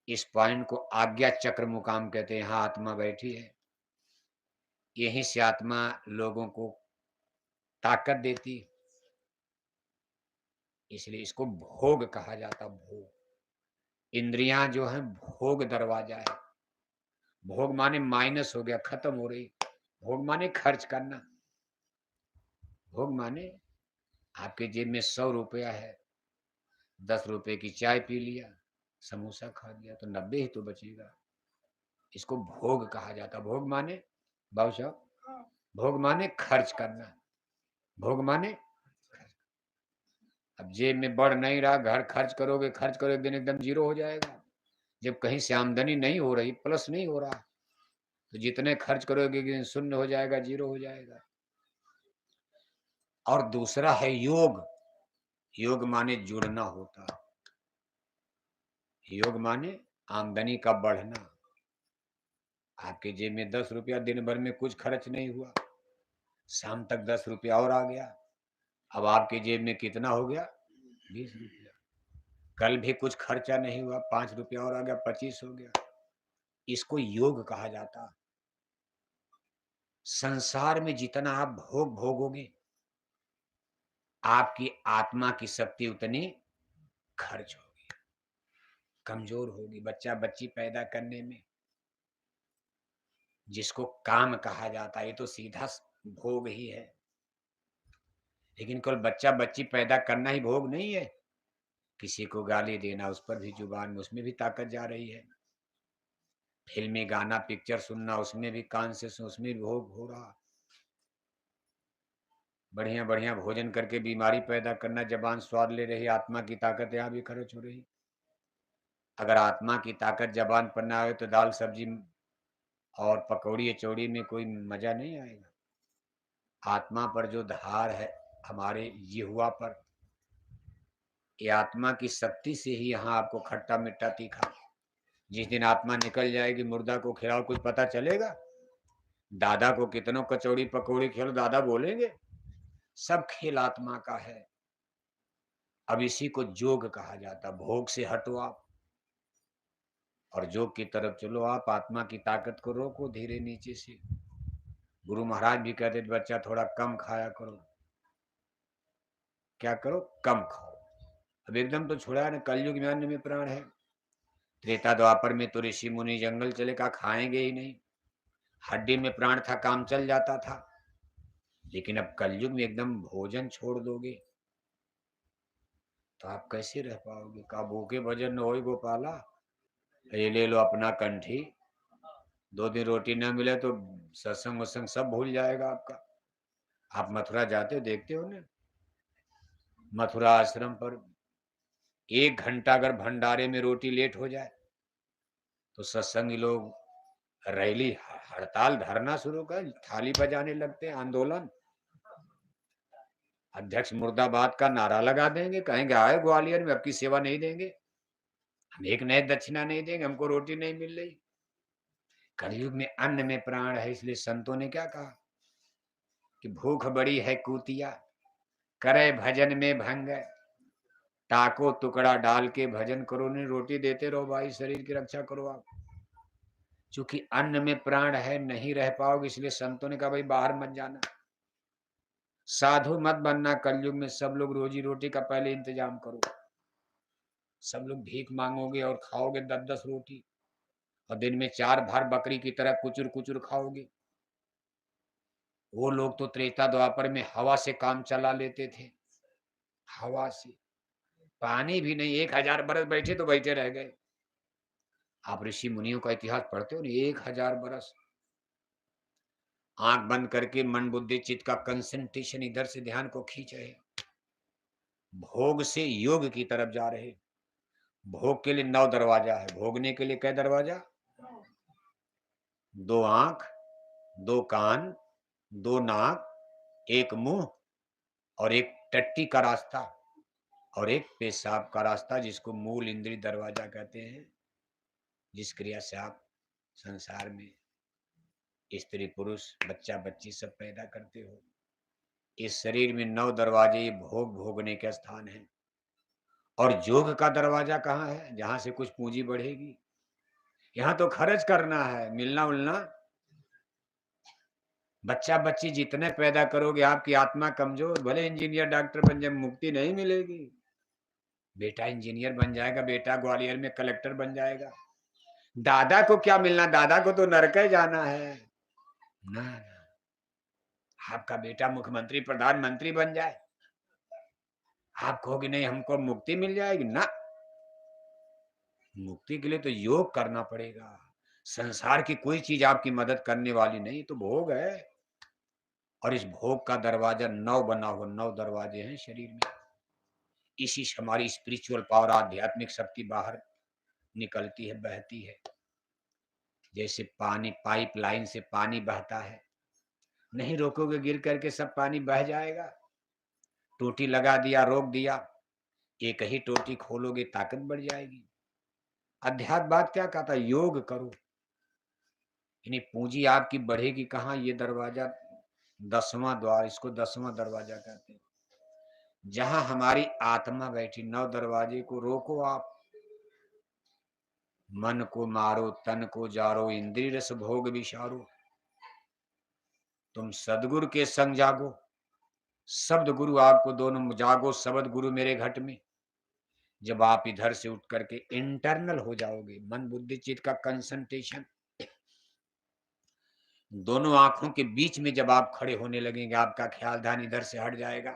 इस पॉइंट को आज्ञा चक्र मुकाम कहते हैं। यहाँ आत्मा बैठी है, यहीं से आत्मा लोगों को ताकत देती, इसलिए इसको भोग कहा जाता। भोग, इंद्रियां जो है भोग दरवाजा है। भोग माने माइनस हो गया, खत्म हो रही। भोग माने खर्च करना। भोग माने आपके जेब में 100 रुपया है, 10 रुपए की चाय पी लिया, समोसा खा लिया, तो 90 ही तो बचेगा। इसको भोग कहा जाता। भोग माने बाबू साहब, भोग माने खर्च करना। भोग माने, अब जेब में बढ़ नहीं रहा, घर खर्च करोगे, खर्च करो, एक दिन एकदम जीरो हो जाएगा। जब कहीं से आमदनी नहीं हो रही, प्लस नहीं हो रहा, तो जितने खर्च करोगे एक दिन शून्य हो जाएगा, जीरो हो जाएगा। और दूसरा है योग। योग माने जुड़ना होता। योग माने आमदनी का बढ़ना। आपके जेब में 10 रुपया, दिन भर में कुछ खर्च नहीं हुआ, शाम तक 10 रुपया और आ गया, अब आपके जेब में कितना हो गया? 20 रुपया। कल भी कुछ खर्चा नहीं हुआ, 5 रुपया और आ गया, 25 हो गया। इसको योग कहा जाता। संसार में जितना आप भोग भोगोगे, आपकी आत्मा की शक्ति उतनी खर्च होगी, कमजोर होगी। बच्चा बच्ची पैदा करने में, जिसको काम कहा जाता है, ये तो सीधा भोग ही है। लेकिन केवल बच्चा बच्ची पैदा करना ही भोग नहीं है। किसी को गाली देना, उस पर भी जुबान में, उसमें भी ताकत जा रही है। फिल्मी गाना पिक्चर सुनना, उसमें भी कान से सुन, उसमें भी भोग हो रहा। बढ़िया बढ़िया भोजन करके बीमारी पैदा करना, जबान स्वाद ले रही, आत्मा की ताकत यहाँ भी खर्च हो रही। अगर आत्मा की ताकत जबान पर ना आए तो दाल सब्जी और पकौड़ी अचौड़ी में कोई मजा नहीं आएगा। आत्मा पर जो धार है, हमारे जिह्वा पर, ये आत्मा की शक्ति से ही यहाँ आपको खट्टा मीठा तीखा। जिस दिन आत्मा निकल जाएगी, मुर्दा को खिलाओ, कुछ पता चलेगा? दादा को कितनों कचौड़ी पकौड़ी खिलाओ, दादा बोलेंगे? सब खेल आत्मा का है। अब इसी को जोग कहा जाता। भोग से हटो आप और जोग की तरफ चलो। आप आत्मा की ताकत को रोको धीरे नीचे से। गुरु महाराज भी कहते थे, बच्चा थोड़ा कम खाया करो। क्या करो? कम खाओ। अब एकदम तो छुड़ा है ना, कलयुग में अन्न में प्राण है। त्रेता द्वापर में तो ऋषि मुनि जंगल चले, कहा खाएंगे ही नहीं, हड्डी में प्राण था, काम चल जाता था। लेकिन अब कलयुग में एकदम भोजन छोड़ दोगे तो आप कैसे रह पाओगे? का भूखे भजन न होय गोपाला, ये ले लो अपना कंठी। 2 दिन रोटी ना मिले तो सत्संग वत्संग सब भूल जाएगा आपका। आप मथुरा जाते हो, देखते हो ना, मथुरा आश्रम पर 1 घंटा अगर भंडारे में रोटी लेट हो जाए तो सत्संगी लोग रैली, हड़ताल, धरना शुरू कर, थाली बजाने लगते हैं, आंदोलन। अध्यक्ष मुर्दाबाद का नारा लगा देंगे, कहेंगे आए ग्वालियर में, अब की सेवा नहीं देंगे, हम एक नए दक्षिणा नहीं देंगे, हमको रोटी नहीं मिल रही। कलयुग में अन्न में प्राण है, इसलिए संतों ने क्या कहा कि भूख बड़ी है कुतिया, करे भजन में भंग, टाको टुकड़ा डाल के भजन करो, नहीं रोटी देते रहो भाई, शरीर की रक्षा करो आप। क्योंकि अन्न में प्राण है, नहीं रह पाओगे, इसलिए संतों ने कहा भाई बाहर मत जाना, साधु मत बनना। कलयुग में सब लोग रोजी रोटी का पहले इंतजाम करो। सब लोग भीख मांगोगे और खाओगे 10-10 रोटी, और दिन में 4 बार बकरी की तरह कुचुर कुचुर खाओगे। वो लोग तो त्रेता द्वापर में हवा से काम चला लेते थे, हवा से। पानी भी नहीं, 1000 बरस बैठे तो बैठे रह गए। आप ऋषि मुनियों का इतिहास पढ़ते हो ना, 1000 बरस आंख बंद करके मन बुद्धि चित्त का कंसंट्रेशन इधर से ध्यान को खींच रहे, भोग से योग की तरफ जा रहे। भोग के लिए 9 दरवाजा है, भोगने के लिए क्या दरवाजा? 2 आंख, 2 कान, 2 नाक, 1 मुंह और 1 टट्टी का रास्ता और 1 पेशाब का रास्ता, जिसको मूल इंद्रिय दरवाजा कहते हैं। जिस क्रिया से आप संसार में स्त्री पुरुष बच्चा बच्ची सब पैदा करते हो, इस शरीर में 9 दरवाजे, ये भोग भोगने के स्थान है। और जोग का दरवाजा कहाँ है? जहां से कुछ पूंजी बढ़ेगी। यहाँ तो खर्च करना है, मिलना उलना। बच्चा बच्ची जितने पैदा करोगे, आपकी आत्मा कमजोर, भले इंजीनियर डॉक्टर बन जाए, मुक्ति नहीं मिलेगी। बेटा इंजीनियर बन जाएगा, बेटा ग्वालियर में कलेक्टर बन जाएगा, दादा को क्या मिलना? दादा को तो नरक जाना है ना। आपका बेटा मुख्यमंत्री प्रधानमंत्री बन जाए, आप कहोगे नहीं हमको मुक्ति मिल जाएगी ना। मुक्ति के लिए तो योग करना पड़ेगा। संसार की कोई चीज आपकी मदद करने वाली नहीं, तो भोग है। और इस भोग का दरवाजा 9 बना हुआ, 9 दरवाजे हैं शरीर में। इसी से हमारी स्पिरिचुअल पावर, आध्यात्मिक शक्ति बाहर निकलती है, बहती है। जैसे पानी पाइप लाइन से पानी बहता है, नहीं रोकोगे गिर करके सब पानी बह जाएगा। टोटी लगा दिया, रोक दिया, एक ही टोटी खोलोगे ताकत बढ़ जाएगी। अध्यात्म बात क्या कहता है? योग करो, यानी पूंजी आपकी बढ़ेगी। कहाँ? ये दरवाजा 10वां द्वार, इसको 10वां दरवाजा कहते हैं। जहां हमारी आत्मा बैठी, 9 दरवाजे को रोको आप। मन को मारो, तन को जारो, इंद्रिय रस भोग विचारो। तुम सदगुरु के संग जागो, शब्द गुरु आपको दोनों जागो, शब्द गुरु मेरे घट में। जब आप इधर से उठ करके इंटरनल हो जाओगे, मन बुद्धि चित्त का कंसंट्रेशन, दोनों आंखों के बीच में जब आप खड़े होने लगेंगे, आपका ख्याल ध्यान इधर से हट जाएगा,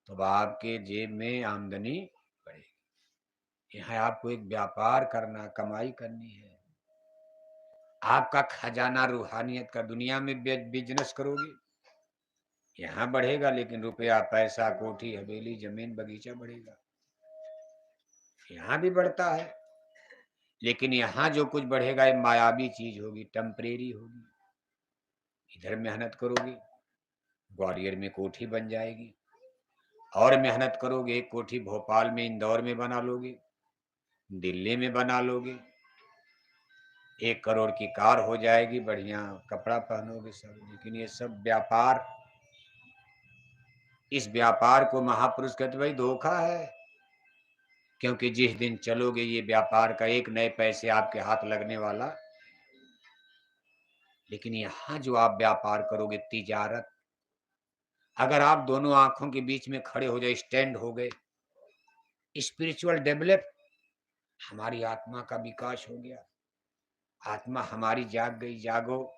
तो आपके जेब में आमदनी बढ़ेगी। यहाँ आपको एक व्यापार करना, कमाई करनी है। आपका खजाना रूहानियत का, दुनिया में बिजनेस करोगे, यहाँ बढ़ेगा, लेकिन रुपया पैसा कोठी हवेली जमीन बगीचा बढ़ेगा। यहाँ भी बढ़ता है, लेकिन यहाँ जो कुछ बढ़ेगा ये मायावी चीज होगी, टेम्परेरी होगी। इधर मेहनत करोगे, ग्वालियर में कोठी बन जाएगी, और मेहनत करोगे एक कोठी भोपाल में, इंदौर में बना लोगे, दिल्ली में बना लोगे, 1 करोड़ की कार हो जाएगी, बढ़िया कपड़ा पहनोगे सब। लेकिन ये सब व्यापार, इस व्यापार को महापुरुष कहते भाई धोखा है। क्योंकि जिस दिन चलोगे ये व्यापार का एक नए पैसे आपके हाथ लगने वाला। लेकिन यहाँ जो आप व्यापार करोगे तिजारत, अगर आप दोनों आंखों के बीच में खड़े हो जाए, स्टैंड हो गए, स्पिरिचुअल डेवलप, हमारी आत्मा का विकास हो गया, आत्मा हमारी जाग गई। जागो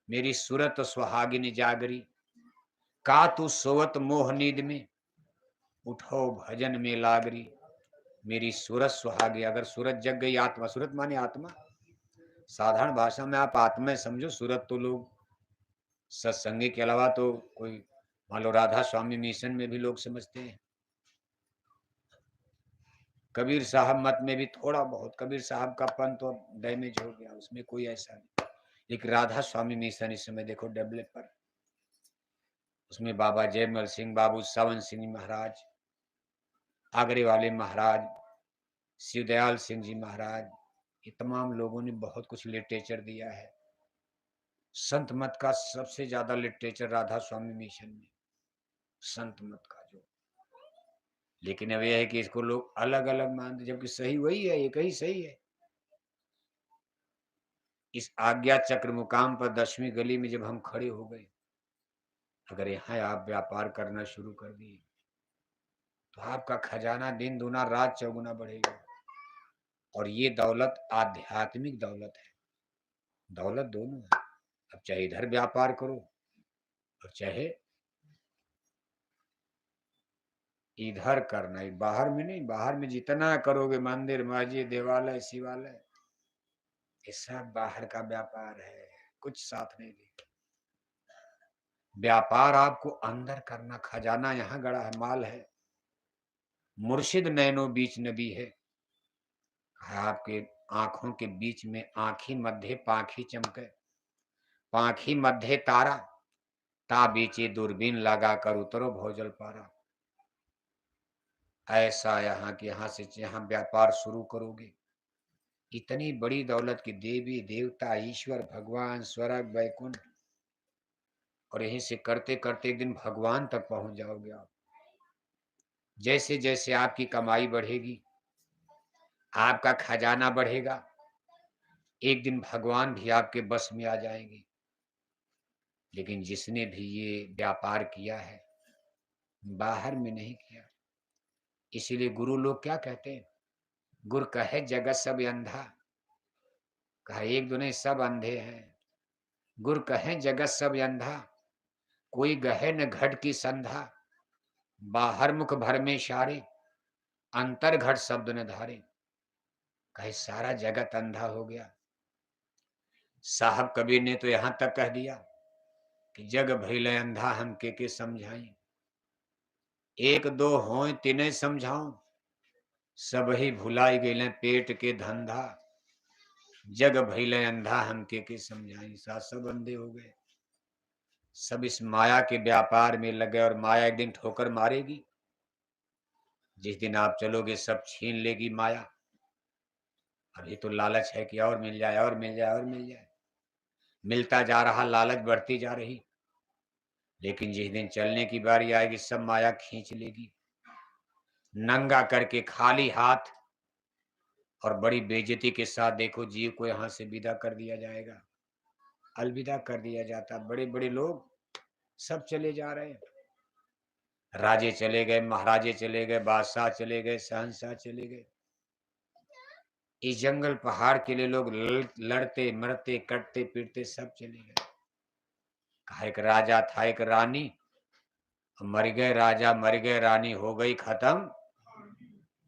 मेरी सूरत सुहागिन जागरी, का तू सोवत मोह नींद में, उठो भजन में लागरी। मेरी सूरत सुहागी, अगर सूरत जग गई, आत्मा, सूरत माने आत्मा, साधारण भाषा में आप आत्मा समझो। सूरत तो लोग सत्संगी के अलावा तो कोई, मान लो राधा स्वामी मिशन में भी लोग समझते हैं। कबीर साहब मत में भी थोड़ा बहुत, कबीर साहब का पन तो डैमेज हो गया, उसमें कोई ऐसा नहीं। लेकिन राधा स्वामी मिशन इस समय देखो डेवलपर, उसमें बाबा जयमल सिंह, बाबू सावन सिंह महाराज, आगरे वाले महाराज, शिवदयाल सिंह जी महाराज, ये तमाम लोगों ने बहुत कुछ लिटरेचर दिया है। संत मत का सबसे ज्यादा लिटरेचर राधा स्वामी मिशन में, संत मत का जो। लेकिन अब यह है कि इसको लोग अलग अलग मानते, जबकि सही वही है, एक ही सही है। इस आज्ञा चक्र मुकाम पर 10वीं गली में जब हम खड़े हो गए, अगर यहाँ आप व्यापार करना शुरू कर दिए तो आपका खजाना दिन दूना रात चौगुना बढ़ेगा। और ये दौलत आध्यात्मिक दौलत है, दौलत दोनों है। अब चाहे इधर व्यापार करो और चाहे इधर करना है, बाहर में नहीं। बाहर में जितना करोगे, मंदिर मस्जिद देवालय शिवालय, ये सब बाहर का व्यापार है, कुछ साथ नहीं देगा। व्यापार आपको अंदर करना, खजाना यहाँ गड़ा है, माल है। मुर्शिद नैनो बीच नबी है, आपके आंखों के बीच में आंखी मध्य पाखी चमके, पाखी मध्य तारा, ता बीचे दूरबीन लगा कर उतरो भोजल पारा। ऐसा यहाँ के, यहाँ से यहाँ व्यापार शुरू करोगे, इतनी बड़ी दौलत की देवी देवता ईश्वर भगवान स्वर्ग वैकुंठ, और यहीं से करते करते एक दिन भगवान तक पहुंच जाओगे आप। जैसे जैसे आपकी कमाई बढ़ेगी, आपका खजाना बढ़ेगा, एक दिन भगवान भी आपके बस में आ जाएंगे। लेकिन जिसने भी ये व्यापार किया है, बाहर में नहीं किया। इसीलिए गुरु लोग क्या कहते हैं, गुर कहे जगत सब अंधा, कहा एक दो नहीं सब अंधे हैं। गुर कहे जगत सब अंधा, कोई गहे न घट की संधा, बाहर मुख भर में इशारे, अंतर घट शब्द न धारे। कहे सारा जगत अंधा हो गया। साहब कबीर ने तो यहां तक कह दिया कि जग भइले अंधा हम के समझाई, एक दो होए तिने समझाऊं, सब ही भुलाई गए पेट के धंधा। जग भइले अंधा हम के समझाई, सब अंधे हो गए, सब इस माया के व्यापार में लगे। और माया एक दिन ठोकर मारेगी, जिस दिन आप चलोगे सब छीन लेगी माया। अभी तो लालच है कि और मिल जाए और मिल जाए और मिल जाए, मिलता जा रहा, लालच बढ़ती जा रही। लेकिन जिस दिन चलने की बारी आएगी, सब माया खींच लेगी, नंगा करके खाली हाथ और बड़ी बेइज्जती के साथ देखो जीव को यहां से विदा कर दिया जाएगा, अलविदा कर दिया जाता। बड़े बड़े लोग सब चले जा रहे हैं, राजे चले गए, महाराजे चले गए, बादशाह चले गए, शहंशाह चले गए। इस जंगल पहाड़ के लिए लोग लड़ते मरते कटते पीटते सब चले गए। कहा एक राजा था, एक रानी, मर गए राजा मर गए रानी, हो गई खत्म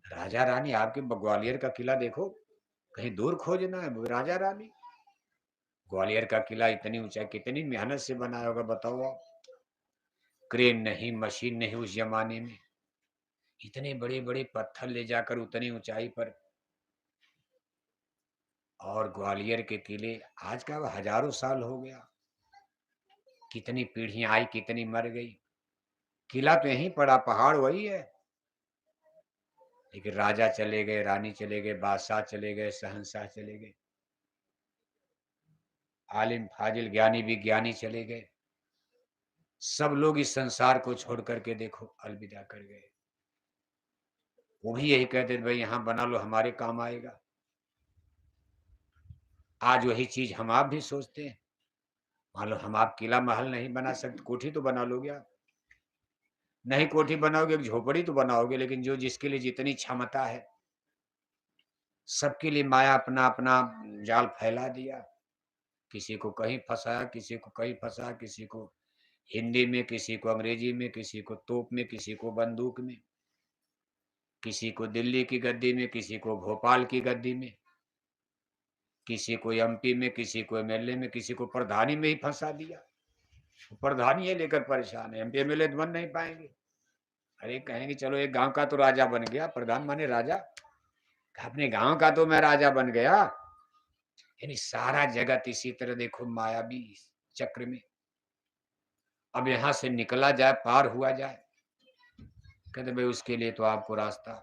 राजा रानी। आपके ग्वालियर का किला देखो, कहीं दूर खोजना है राजा रानी। ग्वालियर का किला इतनी ऊंचाई, कितनी मेहनत से बनाया होगा बताओ आप। क्रेन नहीं, मशीन नहीं उस जमाने में, इतने बड़े बड़े पत्थर ले जाकर उतनी ऊंचाई पर, और ग्वालियर के किले आज का हजारों साल हो गया, कितनी पीढ़ियां आई कितनी मर गई, किला तो यहीं पड़ा, पहाड़ वही है, लेकिन राजा चले गए, रानी चले गए, बादशाह चले गए, शहंशाह चले गए, आलिम फाजिल ज्ञानी विज्ञानी चले गए, सब लोग इस संसार को छोड़ करके देखो अलविदा कर गए। वो भी यही कहते थे भाई यहाँ बना लो हमारे काम आएगा। आज वही चीज हम आप भी सोचते हैं। मान लो हम आप किला महल नहीं बना सकते, कोठी तो बना लोगे आप, नहीं कोठी बनाओगे एक झोपड़ी तो बनाओगे, लेकिन जो जिसके लिए जितनी क्षमता है, सबके लिए माया अपना अपना जाल फैला दिया, किसी को कहीं फंसाया, किसी को कहीं फंसा, किसी को हिंदी में, किसी को अंग्रेजी में, किसी को तोप में, किसी को बंदूक में, किसी को दिल्ली की गद्दी में, किसी को भोपाल की गद्दी में, किसी को एमपी में, किसी को एमएलए में, किसी को प्रधानी में ही फंसा दिया। प्रधानी ये लेकर परेशान है, एमपी एमएलए तो बन नहीं पाएंगे। अरे कहेंगे चलो एक गांव का तो राजा बन गया, प्रधान माने राजा, अपने गांव का तो मैं राजा बन गया। यानी सारा जगत इसी तरह देखो मायावी चक्र में, अब यहां से निकला जाए, पार हुआ जाए, कहते भाई उसके लिए तो आपको रास्ता,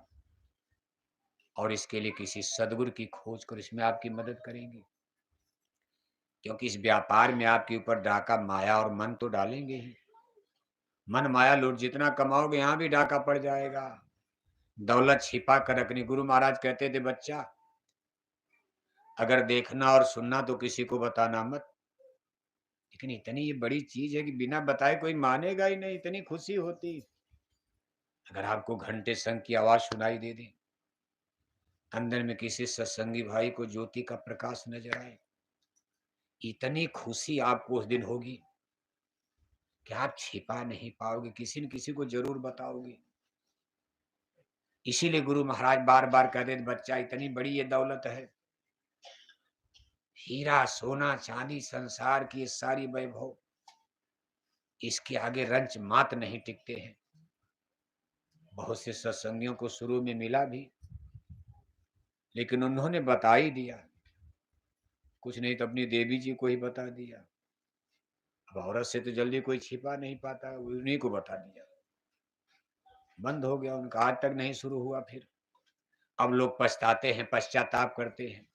और इसके लिए किसी सदगुरु की खोज कर इसमें आपकी मदद करेंगे, क्योंकि इस व्यापार में आपके ऊपर डाका माया और मन तो डालेंगे ही। मन माया लूट जितना कमाओगे यहां भी डाका पड़ जाएगा, दौलत छिपा कर रखनी। गुरु महाराज कहते थे बच्चा, अगर देखना और सुनना तो किसी को बताना मत, लेकिन इतनी ये बड़ी चीज है कि बिना बताए कोई मानेगा ही नहीं, इतनी खुशी होती अगर आपको घंटे संग की आवाज सुनाई दे दे, अंदर में किसी सत्संगी भाई को ज्योति का प्रकाश नजर आए, इतनी खुशी आपको उस दिन होगी कि आप छिपा नहीं पाओगे, किसी न किसी को जरूर बताओगे। इसीलिए गुरु महाराज बार बार कहते थे बच्चा इतनी बड़ी ये दौलत है, हीरा सोना चांदी संसार की सारी वैभव, इसके आगे रंच मात नहीं टिकते हैं। बहुत से सत्संगियों को शुरू में मिला भी, लेकिन उन्होंने बता ही दिया, कुछ नहीं तो अपनी देवी जी को ही बता दिया। अब औरत से तो जल्दी कोई छिपा नहीं पाता, उन्हीं को बता दिया, बंद हो गया उनका, आज तक नहीं शुरू हुआ। फिर अब लोग पछताते हैं, पश्चाताप करते हैं।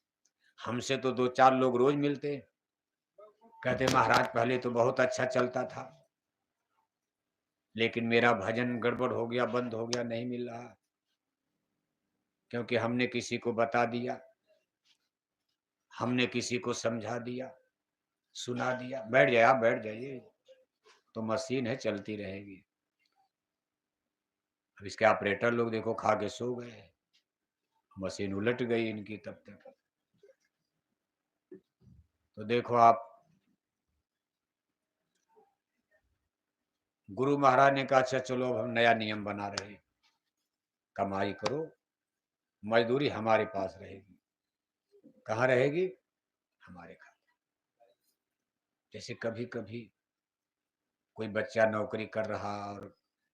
हमसे तो दो चार लोग रोज मिलते हैं, कहते महाराज पहले तो बहुत अच्छा चलता था, लेकिन मेरा भजन गड़बड़ हो गया, बंद हो गया, नहीं मिल रहा, क्योंकि हमने किसी को बता दिया, हमने किसी को समझा दिया, सुना दिया। बैठ जाए, आप बैठ जाइए, तो मशीन है चलती रहेगी। अब इसके ऑपरेटर लोग देखो खा के सो गए, मशीन उलट गई इनकी तब तक। तो देखो आप, गुरु महाराज ने कहा अच्छा चलो अब हम नया नियम बना रहे हैं, कमाई करो, मजदूरी हमारे पास रहेगी। कहाँ रहेगी? हमारे खाते। जैसे कभी कभी कोई बच्चा नौकरी कर रहा और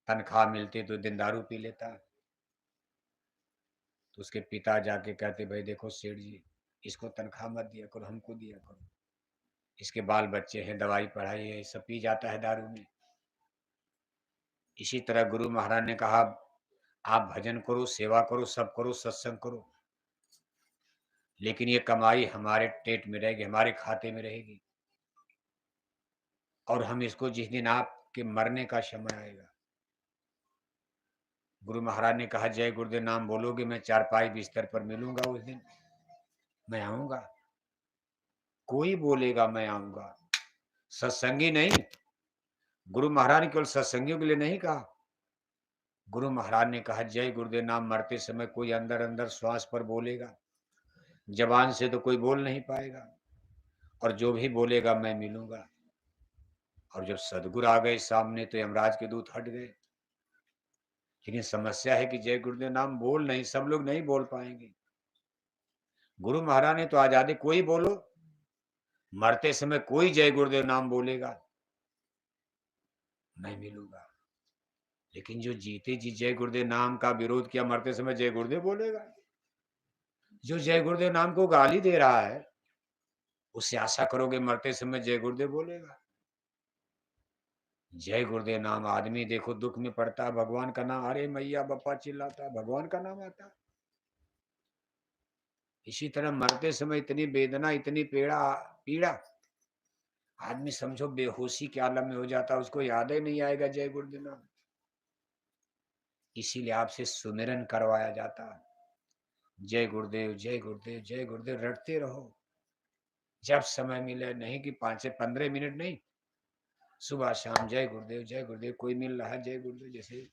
तनख्वाह मिलती तो दिन दारू पी लेता, तो उसके पिता जाके कहते भाई देखो सेठ जी, इसको तनख्वाह मत दिया करो, हमको दिया करो, इसके बाल बच्चे हैं, दवाई पढ़ाई है, सब पी जाता है दारू में। इसी तरह गुरु महाराज ने कहा आप भजन करो, सेवा करो, सब करो, सत्संग करो, लेकिन ये कमाई हमारे टेट में रहेगी, हमारे खाते में रहेगी, और हम इसको जिस दिन आपके मरने का समय आएगा, गुरु महाराज ने कहा जय गुरुदेव नाम बोलोगे, मैं चारपाई बिस्तर पर मिलूंगा उस दिन, मैं आऊंगा, कोई बोलेगा मैं आऊंगा, सत्संगी नहीं। गुरु महाराज ने केवल सत्संगियों के लिए नहीं कहा, गुरु महाराज ने कहा जय गुरुदेव नाम मरते समय कोई अंदर अंदर श्वास पर बोलेगा, जबान से तो कोई बोल नहीं पाएगा, और जो भी बोलेगा मैं मिलूंगा। और जब सदगुरु आ गए सामने तो यमराज के दूत हट गए, लेकिन समस्या है कि जय गुरुदेव नाम बोल नहीं, सब लोग नहीं बोल पाएंगे। गुरु महाराज ने तो आजादी, कोई बोलो, मरते समय कोई जय गुरुदेव नाम बोलेगा मैं मिलूंगा। लेकिन जो जीते जी जय गुरुदेव नाम का विरोध किया, मरते समय जय गुरुदेव बोलेगा। जो जय गुरुदेव नाम को गाली दे रहा है, उससे आशा करोगे मरते समय जय गुरुदेव बोलेगा? जय गुरुदेव नाम आदमी देखो दुख में पड़ता है, भगवान का नाम, अरे मैया बप्पा चिल्लाता है, भगवान का नाम आता है। इसी तरह मरते समय इतनी वेदना, इतनी पीड़ा पीड़ा, आदमी समझो बेहोशी के आलम में हो जाता है, उसको याद ही नहीं आएगा जय गुरुदेव नाम। इसीलिए आपसे सुमिरन करवाया जाता है, जय गुरुदेव जय गुरुदेव जय गुरुदेव रटते रहो। जब समय मिले, नहीं कि 5 से 15 मिनट नहीं, सुबह शाम जय गुरुदेव जय गुरुदेव। कोई मिल रहा है जय गुरुदेव, जैसे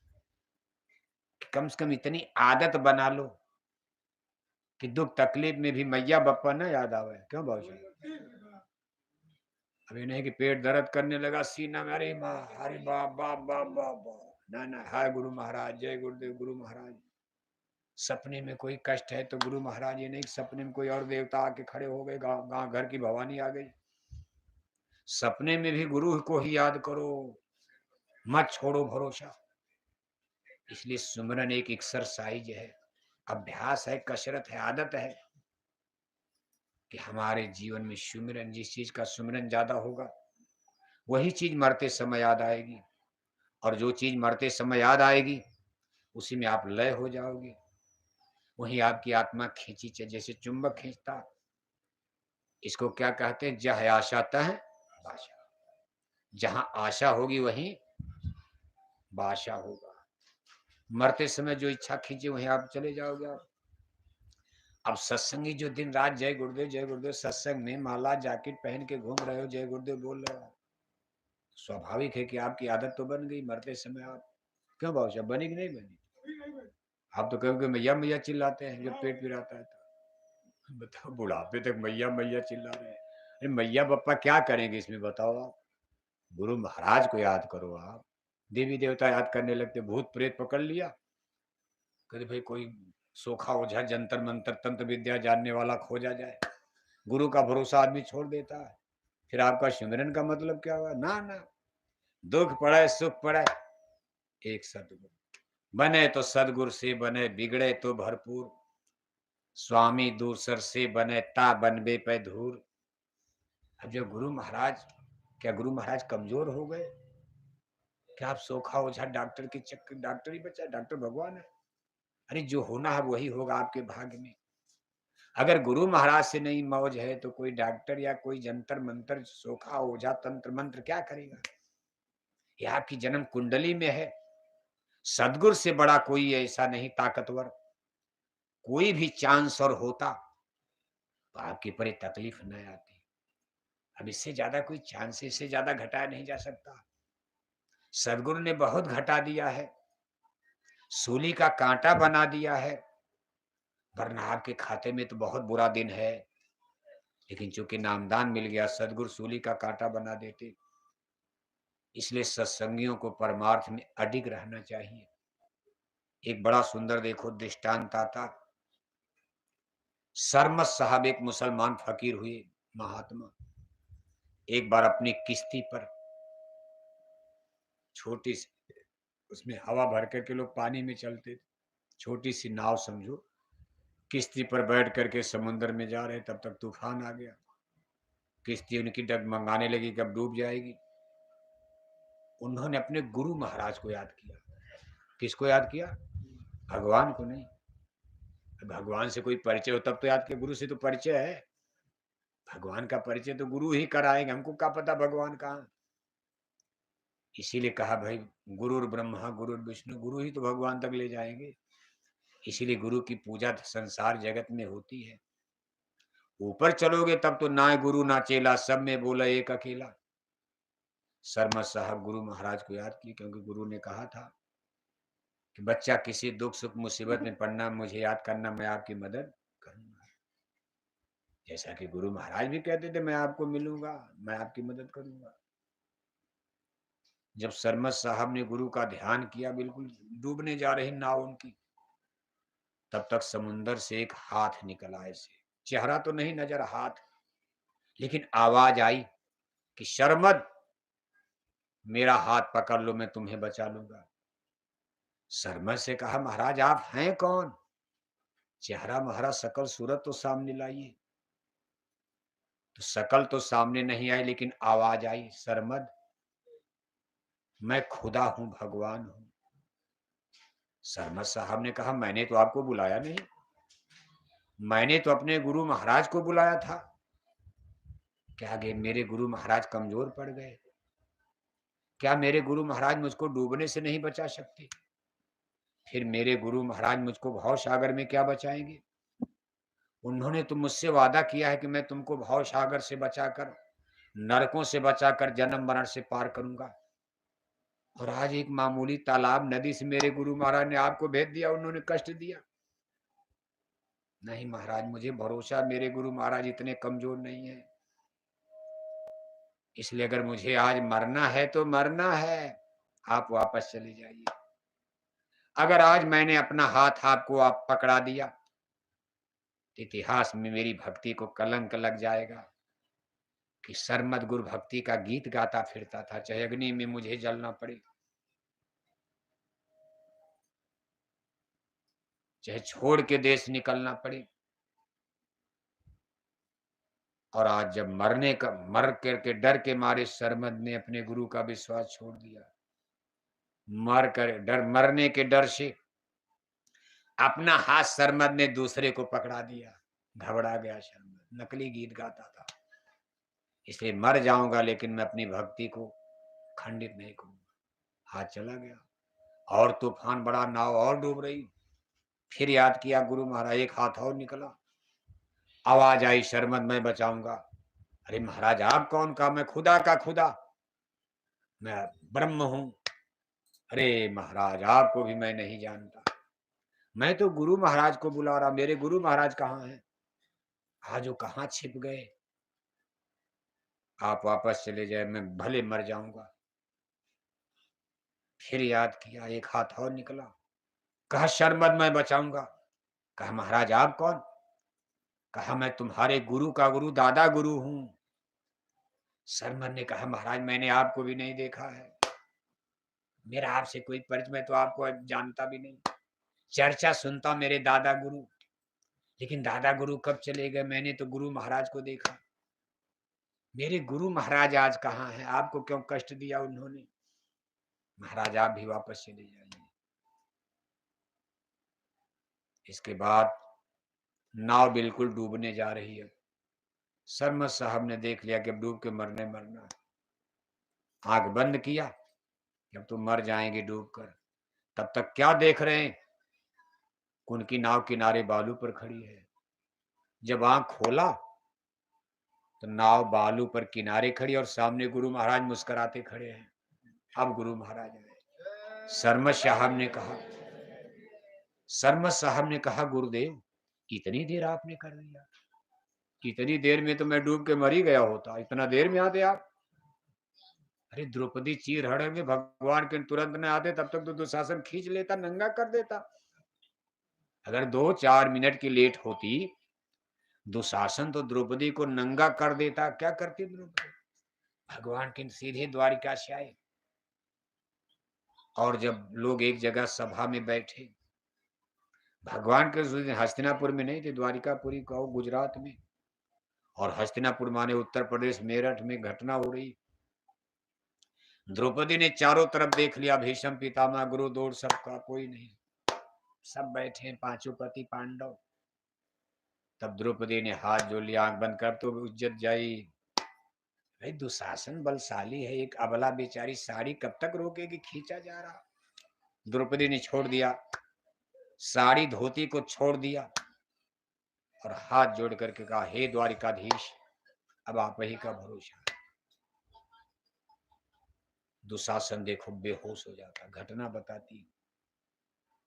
कम से कम इतनी आदत बना लो कि दुख तकलीफ में भी मैया बप्पा ना याद आवे। क्यों भाई? अभी नहीं कि पेट दर्द करने लगा सीना में, अरे माँ, अरे बाप बाप बाप बाप बाप, ना ना, हाय गुरु महाराज जय गुरुदेव गुरु महाराज। सपने में कोई कष्ट है तो गुरु महाराज, ये नहीं सपने में कोई और देवता आके खड़े हो गए, गांव गांव घर की भवानी आ गई। सपने में भी गुरु को ही याद करो, मत छोड़ो भरोसा। इसलिए सुमरन एक एक्सरसाइज है, अभ्यास है, कसरत है, आदत है कि हमारे जीवन में सुमिरन, जिस चीज का सुमिरन ज्यादा होगा वही चीज मरते समय याद आएगी, और जो चीज मरते समय याद आएगी उसी में आप लय हो जाओगे। वही आपकी आत्मा खींची, जैसे चुंबक खींचता। इसको क्या कहते हैं? जह आशा तह बाशा। जहां आशा होगी वहीं बाशा होगा। मरते समय जो इच्छा खींचे वहीं आप चले जाओगे। आप अब सत्संगी जो दिन रात जय गुरुदेव सत्संग में माला जैकेट पहन के घूम रहे हो, जय गुरुदेव बोल रहे हो, स्वाभाविक है कि आपकी आदत तो बन गई। मरते समय आप क्यों भाव साहब, बनी कि नहीं बनी? आप तो कहोगे मैया मैया चिल्लाते हैं जब पेट पिराता है तो। बताओ, बुढ़ापे तक मैया मैया चिल्ला रहे हैं। अरे मैया बप्पा क्या करेंगे इसमें, बताओ आप? गुरु महाराज को याद करो। आप देवी देवता याद करने लगते, भूत प्रेत पकड़ लिया, कहते भाई कोई सोखा ओझा जंतर मंतर तंत्र विद्या जानने वाला खोजा जाए। गुरु का भरोसा आदमी छोड़ देता है। फिर आपका सिमरन का मतलब क्या हुआ? ना ना, दुख पड़े सुख पड़े, एक सदगुरु बने तो सदगुरु से बने, बिगड़े तो भरपूर, स्वामी दूसर से बने ता बनबे पे धूर। अब जो गुरु महाराज, क्या गुरु महाराज कमजोर हो गए? क्या आप सोखा ओझा डॉक्टर के चक्कर, डॉक्टर ही बचा, डॉक्टर भगवान है। अरे जो होना है वही होगा आपके भाग्य में। अगर गुरु महाराज से नहीं मौज है तो कोई डॉक्टर या कोई जंतर मंतर सोखा ओझा तंत्र मंत्र क्या करेगा? ये आपकी जन्म कुंडली में है। सदगुरु से बड़ा कोई ऐसा नहीं ताकतवर। कोई भी चांस और होता तो आपके पर तकलीफ न आती। अब इससे ज्यादा कोई चांस, इससे ज्यादा घटाया नहीं जा सकता। सदगुरु ने बहुत घटा दिया है, सूली का कांटा बना दिया है, वरना आपके खाते में तो बहुत बुरा दिन है। लेकिन चूंकि नामदान मिल गया, सदगुरु सूली का कांटा बना देते। इसलिए सत्संगियों को परमार्थ में अडिग रहना चाहिए। एक बड़ा सुंदर देखो दृष्टांत आता। सरमत साहब एक मुसलमान फकीर हुए, महात्मा। एक बार अपनी किश्ती पर, छोटी सी, उसमें हवा भर करके लोग पानी में चलते, छोटी सी नाव समझो, किश्ती पर बैठ करके समुद्र में जा रहे, तब तक तूफान आ गया। किश्ती उनकी डगमगाने लगी कि अब डूब जाएगी। उन्होंने अपने गुरु महाराज को याद किया। किसको याद किया? भगवान को नहीं। भगवान से कोई परिचय हो तब तो याद किया, गुरु से तो परिचय है। भगवान का परिचय तो गुरु ही कराएंगे, हमको क्या पता भगवान कहाँ। इसीलिए कहा भाई, गुरुर ब्रह्मा गुरुर विष्णु, गुरु ही तो भगवान तक ले जाएंगे। इसीलिए गुरु की पूजा संसार जगत में होती है। ऊपर चलोगे तब तो ना गुरु ना चेला, सब में बोला एक अकेला। शर्मा साहब गुरु महाराज को याद किए, क्योंकि गुरु ने कहा था कि बच्चा किसी दुख सुख मुसीबत में पड़ना, मुझे याद करना, मैं आपकी मदद करूंगा। जैसा कि गुरु महाराज भी कहते थे, मैं आपको मिलूंगा, मैं आपकी मदद करूंगा। जब सरमत साहब ने गुरु का ध्यान किया, बिल्कुल डूबने जा रही नाव उनकी, तब तक समुंदर से एक हाथ निकला। ऐसे चेहरा तो नहीं नजर, हाथ। लेकिन आवाज आई कि शर्मद, मेरा हाथ पकड़ लो, मैं तुम्हें बचा लूंगा। सरमद से कहा, महाराज आप हैं कौन? चेहरा महाराज सकल सूरत तो सामने लाइए। तो शकल तो सामने नहीं आई, लेकिन आवाज आई, सरमद मैं खुदा हूं, भगवान हूं। सरमद साहब ने कहा, मैंने तो आपको बुलाया नहीं, मैंने तो अपने गुरु महाराज को बुलाया था। क्या गे मेरे गुरु महाराज कमजोर पड़ गए? क्या मेरे गुरु महाराज मुझको डूबने से नहीं बचा सकते? फिर मेरे गुरु महाराज मुझको भव सागर में क्या बचाएंगे? उन्होंने तो मुझसे वादा किया है कि मैं तुमको भव सागर से बचाकर, नरकों से बचाकर जन्म मरण से पार करूंगा। और आज एक मामूली तालाब नदी से मेरे गुरु महाराज ने आपको भेज दिया, उन्होंने कष्ट दिया। नहीं महाराज, मुझे भरोसा मेरे गुरु महाराज इतने कमजोर नहीं है। इसलिए अगर मुझे आज मरना है तो मरना है, आप वापस चले जाइए। अगर आज मैंने अपना हाथ आपको आप पकड़ा दिया तो इतिहास में मेरी भक्ति को कलंक लग जाएगा कि सरमद गुरु भक्ति का गीत गाता फिरता था, चाहे अग्नि में मुझे जलना पड़े, चाहे छोड़ के देश निकलना पड़े। और आज जब मर करके डर के मारे सरमद ने अपने गुरु का विश्वास छोड़ दिया, मरने के डर से अपना हाथ सरमद ने दूसरे को पकड़ा दिया। घबरा गया सरमद, नकली गीत गाता था। इसलिए मर जाऊंगा लेकिन मैं अपनी भक्ति को खंडित नहीं करूंगा। हाथ चला गया और तूफान बड़ा, नाव और डूब रही। फिर याद किया गुरु महाराज, एक हाथ और निकला, आवाज आई, शर्मद मैं बचाऊंगा। अरे महाराज आप कौन? का मैं खुदा का खुदा, मैं ब्रह्म हूं। अरे महाराज आपको भी मैं नहीं जानता, मैं तो गुरु महाराज को बुला रहा, मेरे गुरु महाराज कहाँ हैं? आज वो कहाँ छिप गए? आप वापस चले जाए, मैं भले मर जाऊंगा। फिर याद किया, एक हाथ और निकला, कहा शर्मद मैं बचाऊंगा। कहा महाराज आप कौन? कहा मैं तुम्हारे गुरु का गुरु, दादा गुरु हूं। शर्मद ने कहा महाराज मैंने आपको भी नहीं देखा है, मेरा आपसे कोई परिचय, मैं तो आपको जानता भी नहीं। चर्चा सुनता मेरे दादा गुरु, लेकिन दादा गुरु कब चले गए? मैंने तो गुरु महाराज को देखा। मेरे गुरु महाराज आज कहाँ हैं? आपको क्यों कष्ट दिया उन्होंने? महाराज आप भी वापस चले जाइए। इसके बाद नाव बिल्कुल डूबने जा रही है। सरमद साहब ने देख लिया कि अब डूब के मरना है। आंख बंद किया, जब तुम मर जाएंगे डूब कर। तब तक क्या देख रहे हैं? उनकी नाव किनारे बालू पर खड़ी है। जब आंख खोला तो नाव बालू पर किनारे खड़ी और सामने गुरु महाराज मुस्कुराते खड़े हैं। अब गुरु महाराज आए। सरमद साहब ने कहा गुरुदेव इतनी देर आपने कर दिया, इतनी देर में तो मैं डूब के मर ही गया होता, इतना देर में आते आप? अरे द्रौपदी चीर-हरण में भगवान के तुरंत न आते, तब तक तो दुशासन खींच लेता, नंगा कर देता। अगर 2-4 मिनट की लेट होती, दुशासन तो द्रौपदी को नंगा कर देता। क्या करती द्रौपदी? भगवान के सीधे द्वारिका से आए। और जब लोग एक जगह सभा में बैठे, भगवान के उस दिन हस्तिनापुर में नहीं थे, द्वारिकापुरी कहो गुजरात में, और हस्तिनापुर माने उत्तर प्रदेश, मेरठ में घटना हो रही। द्रौपदी ने चारों तरफ देख लिया, भीष्म पितामह गुरु दौड़, सबका कोई नहीं, सब बैठे हैं पांचों पति पांडव। तब द्रौपदी ने हाथ जोड़ लिया, आंख बंद कर, तो इज्जत जाई। भाई दुशासन बलशाली है, एक अबला बेचारी साड़ी कब तक रोकेगी? खींचा जा रहा। द्रौपदी ने छोड़ दिया, साड़ी धोती को छोड़ दिया और हाथ जोड़ करके कहा, हे द्वारिकाधीश अब आप ही का भरोसा। दुशासन देखो बेहोश हो जाता। घटना बताती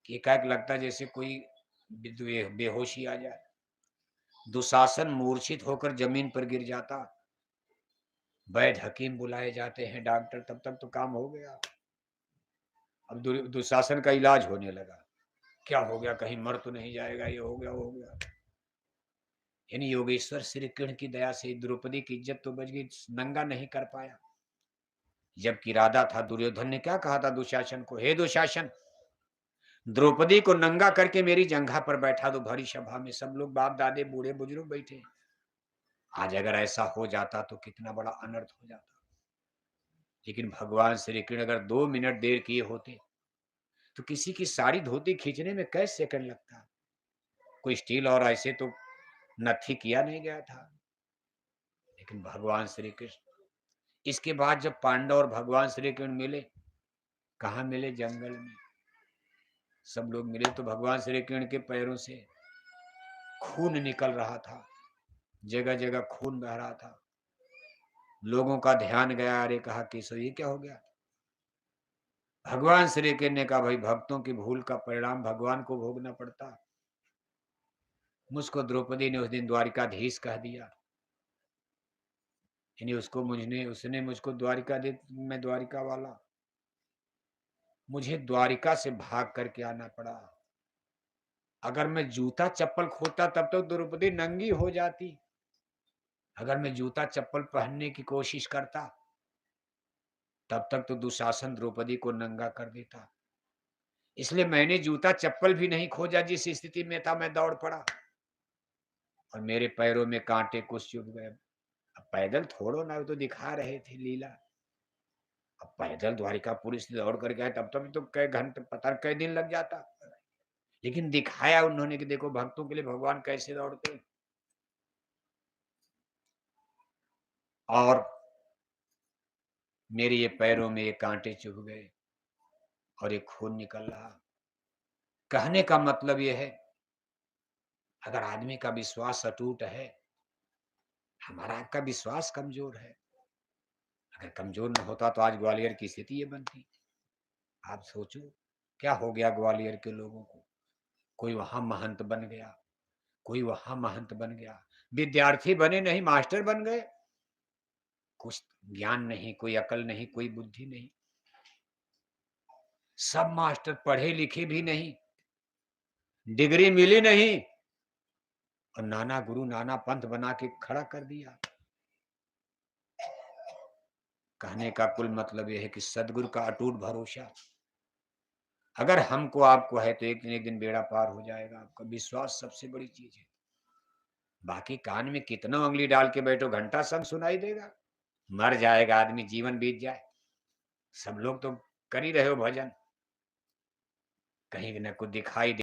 कि एकाएक लगता जैसे कोई बेहोशी आ जाए। दुशासन मूर्छित होकर जमीन पर गिर जाता। वैद्य हकीम बुलाए जाते हैं, डॉक्टर, तब तक तो काम हो गया। अब दुशासन का इलाज होने लगा। क्या हो गया, कहीं मर तो नहीं जाएगा? ये हो गया, वो हो गया। यानी योगेश्वर श्री कृष्ण की दया से द्रौपदी की इज्जत तो बच गई, नंगा नहीं कर पाया। जबकि इरादा था, दुर्योधन ने क्या कहा था दुशासन को, हे दुशासन द्रौपदी को नंगा करके मेरी जंघा पर बैठा दो भरी सभा में, सब लोग बाप दादे बूढ़े बुजुर्ग बैठे। आज अगर ऐसा हो जाता तो कितना बड़ा अनर्थ हो जाता। लेकिन भगवान श्री कृष्ण अगर 2 मिनट देर किए होते तो किसी की साड़ी धोती खींचने में कैसे सेकंड लगता। कोई स्टील और ऐसे तो नथी किया नहीं गया था। लेकिन भगवान श्री कृष्ण, इसके बाद जब पांडव और भगवान श्री कृष्ण मिले, कहाँ मिले? जंगल में। सब लोग मिले तो भगवान श्री कृष्ण के पैरों से खून निकल रहा था, जगह जगह खून बह रहा था। लोगों का ध्यान गया, अरे कहा केशव ये क्या हो गया? भगवान श्री कृष्ण ने कहा भाई भक्तों की भूल का परिणाम भगवान को भोगना पड़ता। मुझको द्रौपदी ने उस दिन द्वारिकाधीश कह दिया, यानी उसने मुझको द्वारिका दे, मैं द्वारिका वाला। मुझे द्वारिका से भाग करके आना पड़ा। अगर मैं जूता चप्पल खोता तब तो द्रौपदी नंगी हो जाती। अगर मैं जूता चप्पल पहनने की कोशिश करता तब तक तो दुशासन द्रौपदी को नंगा कर देता। इसलिए मैंने जूता चप्पल भी नहीं खोजा, जिस स्थिति में था मैं दौड़ पड़ा और मेरे पैरों में कांटे कुछ चुभ गए। अब पैदल थोड़ो ना, वो तो दिखा रहे थे लीला। अब पैदल द्वारिकापुरी से दौड़ कर गए तब तक तो कई घंटे, पता नहीं कई दिन लग जाता। लेकिन दिखाया उन्होंने कि देखो भक्तों के लिए भगवान कैसे दौड़ते हैं। और मेरे ये पैरों में ये कांटे चुभ गए और ये खून निकल रहा। कहने का मतलब ये है, अगर आदमी का विश्वास अटूट है, हमारा आपका विश्वास कमजोर है। अगर कमजोर न होता तो आज ग्वालियर की स्थिति ये बनती। आप सोचो क्या हो गया ग्वालियर के लोगों को। कोई वहां महंत बन गया, कोई वहां महंत बन गया। विद्यार्थी बने नहीं, मास्टर बन गए। कुछ ज्ञान नहीं, कोई अकल नहीं, कोई बुद्धि नहीं। सब मास्टर पढ़े लिखे भी नहीं, डिग्री मिली नहीं, और नाना गुरु नाना पंथ बना के खड़ा कर दिया। कहने का कुल मतलब यह है कि सदगुरु का अटूट भरोसा अगर हमको आपको है तो एक दिन बेड़ा पार हो जाएगा। आपका विश्वास सबसे बड़ी चीज है। बाकी कान में कितना उंगली डाल के बैठो, घंटा संग सुनाई देगा। मर जाएगा आदमी, जीवन बीत जाए। सब लोग तो कर ही रहे हो भजन, कहीं न कुछ दिखाई दे